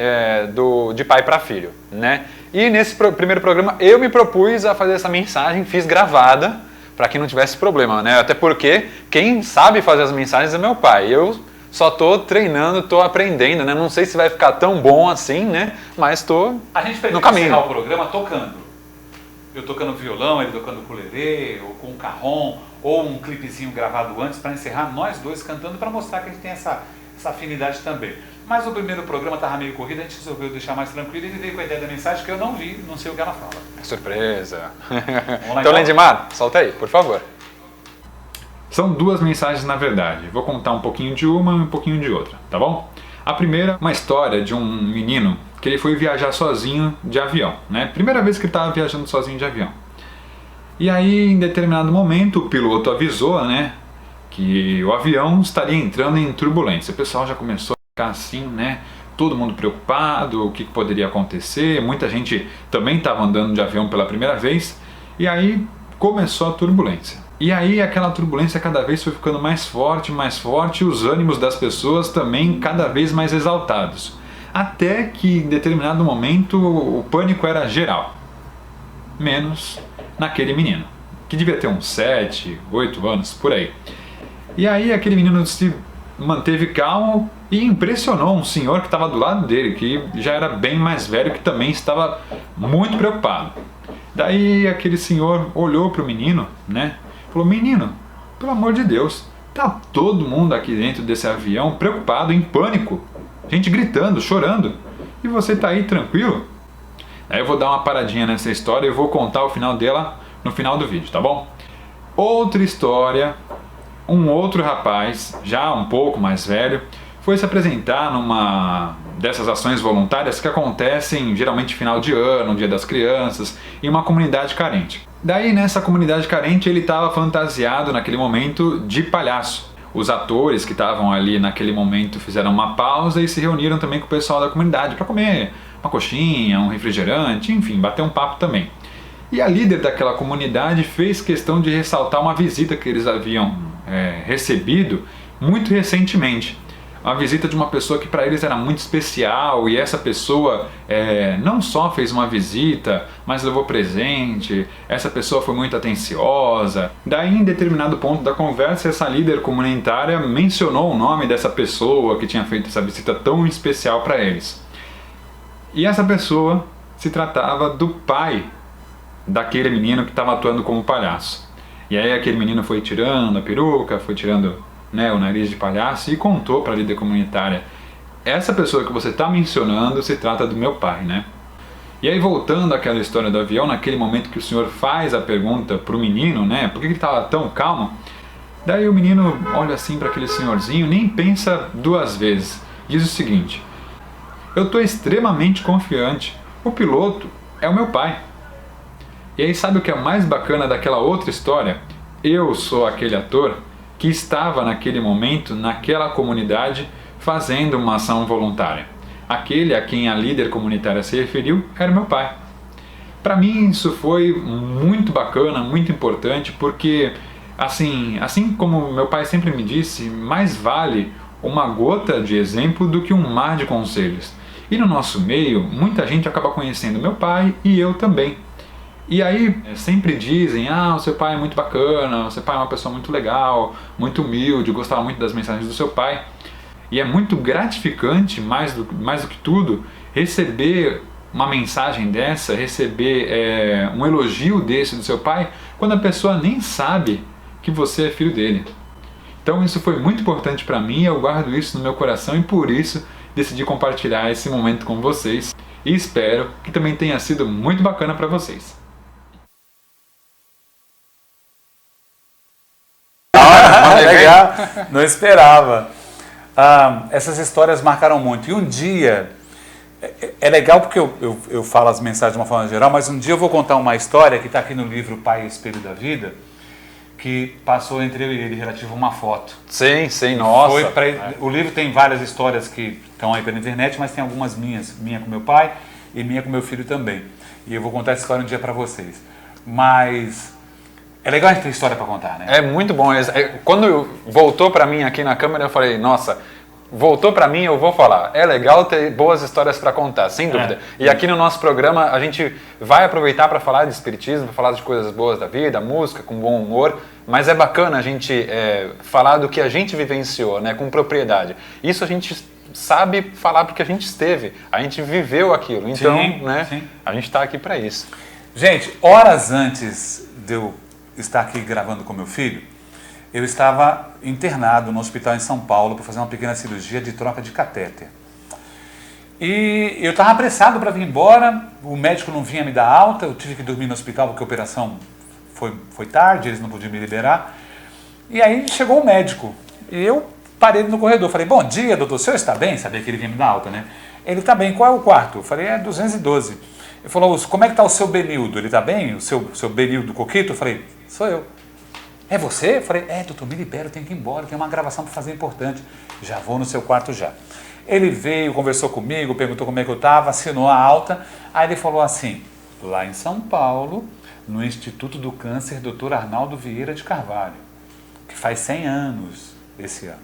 de pai para filho, né? E nesse primeiro programa eu me propus a fazer essa mensagem, fiz gravada, para que não tivesse problema, né? Até porque quem sabe fazer as mensagens é meu pai. Eu só estou treinando, estou aprendendo, né? Não sei se vai ficar tão bom assim, né? Mas estou no caminho. A gente pretende encerrar o programa tocando. Eu tocando violão, ele tocando ukulele, ou com um carrom, ou um clipezinho gravado antes para encerrar nós dois cantando para mostrar que a gente tem essa afinidade também. Mas o primeiro programa estava meio corrido, a gente resolveu deixar mais tranquilo e ele veio com a ideia da mensagem que eu não vi, não sei o que ela fala. Surpresa. Vamos lá, Então, Lindimar, solta aí, por favor. São duas mensagens na verdade. Vou contar um pouquinho de uma e um pouquinho de outra, tá bom? A primeira, uma história de um menino que ele foi viajar sozinho de avião, né? Primeira vez que ele estava viajando sozinho de avião. E aí, em determinado momento, o piloto avisou, né, que o avião estaria entrando em turbulência. O pessoal já começou a ficar assim, né, todo mundo preocupado, o que poderia acontecer. Muita gente também estava andando de avião pela primeira vez. E aí começou a turbulência. E aí aquela turbulência cada vez foi ficando mais forte, e os ânimos das pessoas também cada vez mais exaltados. Até que em determinado momento o pânico era geral. Menos naquele menino, que devia ter uns 7, 8 anos, por aí. E aí aquele menino se manteve calmo e impressionou um senhor que estava do lado dele, que já era bem mais velho, que também estava muito preocupado. Daí aquele senhor olhou para o menino, né? Falou: menino, pelo amor de Deus, tá todo mundo aqui dentro desse avião preocupado, em pânico, gente gritando, chorando, e você tá aí tranquilo? Aí eu vou dar uma paradinha nessa história e vou contar o final dela no final do vídeo, tá bom? Outra história, um outro rapaz, já um pouco mais velho, foi se apresentar numa dessas ações voluntárias que acontecem geralmente final de ano, Dia das Crianças, em uma comunidade carente. Daí nessa comunidade carente ele estava fantasiado naquele momento de palhaço. Os atores que estavam ali naquele momento fizeram uma pausa e se reuniram também com o pessoal da comunidade para comer uma coxinha, um refrigerante, enfim, bater um papo também. E a líder daquela comunidade fez questão de ressaltar uma visita que eles haviam recebido muito recentemente. Uma visita de uma pessoa que para eles era muito especial, e essa pessoa não só fez uma visita, mas levou presente. Essa pessoa foi muito atenciosa. Daí, em determinado ponto da conversa, essa líder comunitária mencionou o nome dessa pessoa que tinha feito essa visita tão especial para eles. E essa pessoa se tratava do pai daquele menino que estava atuando como palhaço. E aí aquele menino foi tirando a peruca, foi tirando, né, o nariz de palhaço e contou para a líder comunitária: essa pessoa que você está mencionando se trata do meu pai, né? E aí, voltando àquela história do avião, naquele momento que o senhor faz a pergunta para o menino, né, por que ele estava tão calmo, daí o menino olha assim para aquele senhorzinho, nem pensa duas vezes, diz o seguinte: eu estou extremamente confiante, o piloto é o meu pai. E aí, sabe o que é mais bacana daquela outra história? Eu sou aquele ator que estava naquele momento, naquela comunidade, fazendo uma ação voluntária. Aquele a quem a líder comunitária se referiu era meu pai. Para mim isso foi muito bacana, muito importante, porque assim como meu pai sempre me disse, mais vale uma gota de exemplo do que um mar de conselhos. E no nosso meio, muita gente acaba conhecendo meu pai e eu também. E aí sempre dizem: o seu pai é muito bacana, o seu pai é uma pessoa muito legal, muito humilde, eu gostava muito das mensagens do seu pai. E é muito gratificante, mais do que tudo, receber uma mensagem dessa, receber um elogio desse do seu pai, quando a pessoa nem sabe que você é filho dele. Então isso foi muito importante para mim, eu guardo isso no meu coração e por isso decidi compartilhar esse momento com vocês. E espero que também tenha sido muito bacana para vocês. Legal, não esperava. Essas histórias marcaram muito. E um dia, é legal porque eu falo as mensagens de uma forma geral, mas um dia eu vou contar uma história que está aqui no livro Pai e Espelho da Vida, que passou entre eu e ele relativo a uma foto. Sim, nossa. O livro tem várias histórias que estão aí pela internet, mas tem algumas minhas. Minha com meu pai e minha com meu filho também. E eu vou contar essa história um dia para vocês. Mas é legal a gente ter história para contar, né? É muito bom. Quando voltou para mim aqui na câmera, eu falei: nossa, voltou para mim, eu vou falar. É legal ter boas histórias para contar, sem dúvida. E aqui no nosso programa a gente vai aproveitar para falar de espiritismo, para falar de coisas boas da vida, música, com bom humor. Mas é bacana a gente falar do que a gente vivenciou, né, com propriedade. Isso a gente sabe falar porque a gente esteve, a gente viveu aquilo. Então, sim. A gente está aqui para isso. Gente, horas antes de eu estar aqui gravando com meu filho, eu estava internado no hospital em São Paulo para fazer uma pequena cirurgia de troca de catéter. E eu estava apressado para vir embora, o médico não vinha me dar alta, eu tive que dormir no hospital porque a operação foi tarde, eles não podiam me liberar. E aí chegou o médico e eu parei no corredor, falei, bom dia, doutor, o senhor está bem? Sabia que ele vinha me dar alta, né? Ele está bem, qual é o quarto? Eu falei, é 212. Ele falou, como é que está o seu Benildo? Ele está bem? O seu Benildo Coquito? Eu falei, sou eu. É você? Eu falei, doutor, me libera, eu tenho que ir embora, tem uma gravação para fazer importante. Já vou no seu quarto já. Ele veio, conversou comigo, perguntou como é que eu estava, assinou a alta. Aí ele falou assim, lá em São Paulo, no Instituto do Câncer, Dr. Arnaldo Vieira de Carvalho, que faz 100 anos esse ano.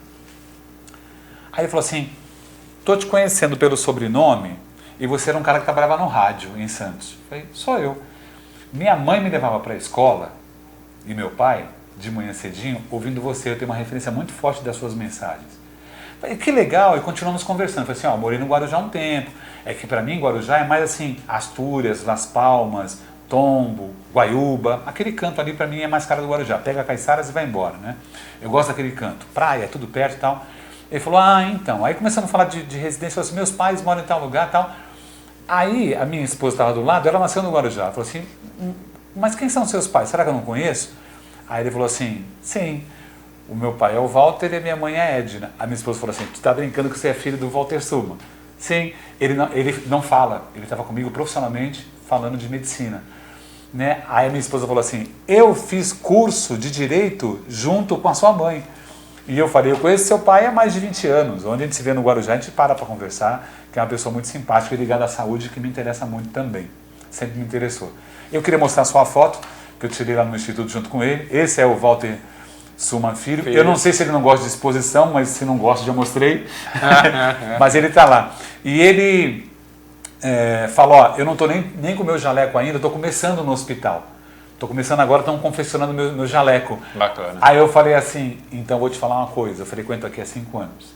Aí ele falou assim, estou te conhecendo pelo sobrenome e você era um cara que trabalhava no rádio em Santos. Eu falei, sou eu. Minha mãe me levava para a escola e meu pai, de manhã cedinho, ouvindo você. Eu tenho uma referência muito forte das suas mensagens. Falei, que legal, e continuamos conversando. Falei assim, morei no Guarujá há um tempo. É que para mim Guarujá é mais assim, Astúrias, Las Palmas, Tombo, Guaiúba. Aquele canto ali para mim é mais cara do Guarujá. Pega Caiçaras e vai embora, né? Eu gosto daquele canto. Praia, tudo perto e tal. Ele falou, então. Aí começamos a falar de residência. Assim, meus pais moram em tal lugar e tal. Aí a minha esposa estava do lado, ela nasceu no Guarujá. Ela falou assim, mas quem são seus pais? Será que eu não conheço? Aí ele falou assim, sim. O meu pai é o Walter e a minha mãe é a Edna. A minha esposa falou assim, tu está brincando que você é filho do Walter Suma? Sim, ele não fala, ele estava comigo profissionalmente falando de medicina. Né? Aí a minha esposa falou assim, eu fiz curso de Direito junto com a sua mãe. E eu falei, eu conheço seu pai há mais de 20 anos. Onde a gente se vê no Guarujá, a gente para conversar, que é uma pessoa muito simpática e ligada à saúde, que me interessa muito também. Sempre me interessou. Eu queria mostrar só a foto, que eu tirei lá no Instituto junto com ele. Esse é o Walter Suma Filho. Eu não sei se ele não gosta de exposição, mas se não gosta, já mostrei. Mas ele está lá. E ele falou, eu não estou nem com o meu jaleco ainda, estou começando no hospital. Estou começando agora, estão confeccionando meu jaleco. Bacana. Aí eu falei assim, então vou te falar uma coisa, eu frequento aqui há 5 anos.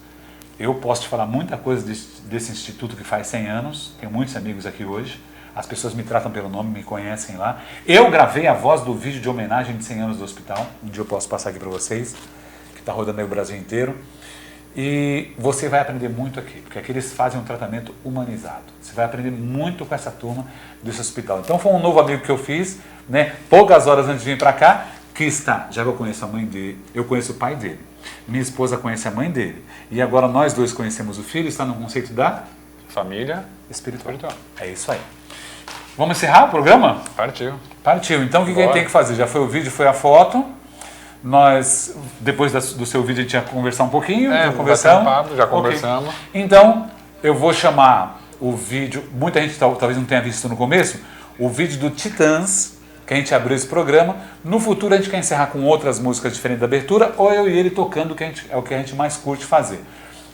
Eu posso te falar muita coisa desse instituto que faz 100 anos, tenho muitos amigos aqui hoje. As pessoas me tratam pelo nome, me conhecem lá. Eu gravei a voz do vídeo de homenagem de 100 anos do hospital. Um dia eu posso passar aqui para vocês, que está rodando aí o Brasil inteiro. E você vai aprender muito aqui, porque aqui eles fazem um tratamento humanizado. Você vai aprender muito com essa turma desse hospital. Então foi um novo amigo que eu fiz, né, poucas horas antes de vir para cá, que está, já que eu conheço a mãe dele, eu conheço o pai dele, minha esposa conhece a mãe dele, e agora nós dois conhecemos o filho, está no conceito da família espiritual. É isso aí. Vamos encerrar o programa? Partiu. Partiu. Então o que a gente tem que fazer? Já foi o vídeo, foi a foto. Nós, depois do seu vídeo, a gente ia conversar um pouquinho. Já conversamos. Já conversamos. Okay. Então, eu vou chamar o vídeo, muita gente talvez não tenha visto no começo, o vídeo do Titãs, que a gente abriu esse programa. No futuro a gente quer encerrar com outras músicas diferentes da abertura, ou eu e ele tocando, que é o que a gente mais curte fazer.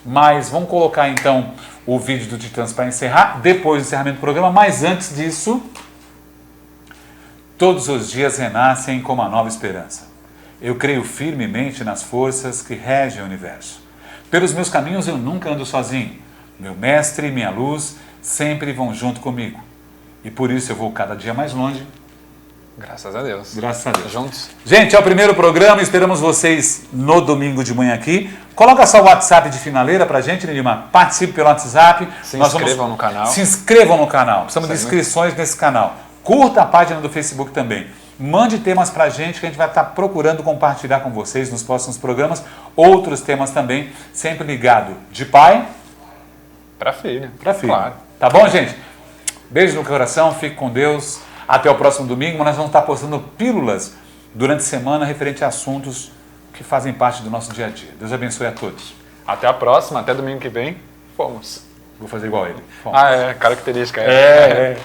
Mas vamos colocar então o vídeo do Titãs para encerrar, depois do encerramento do programa, mas antes disso, todos os dias renascem com uma nova esperança. Eu creio firmemente nas forças que regem o universo. Pelos meus caminhos eu nunca ando sozinho. Meu mestre e minha luz sempre vão junto comigo. E por isso eu vou cada dia mais longe. Graças a Deus. Graças a Deus. Juntos. Gente, é o primeiro programa. Esperamos vocês no domingo de manhã aqui. Coloca só o WhatsApp de finaleira pra gente, Nilma. Participe pelo WhatsApp. Se inscrevam no canal. Se inscrevam no canal. Precisamos de inscrições nesse canal. Curta a página do Facebook também. Mande temas pra gente que a gente vai estar procurando compartilhar com vocês nos próximos programas. Outros temas também, sempre ligado de pai para filho. Para filho. Claro. Tá bom, gente? Beijo no coração, fique com Deus. Até o próximo domingo, nós vamos estar postando pílulas durante a semana referente a assuntos que fazem parte do nosso dia a dia. Deus abençoe a todos. Até a próxima, até domingo que vem. Fomos. Vou fazer igual ele. Fomos. Característica. É.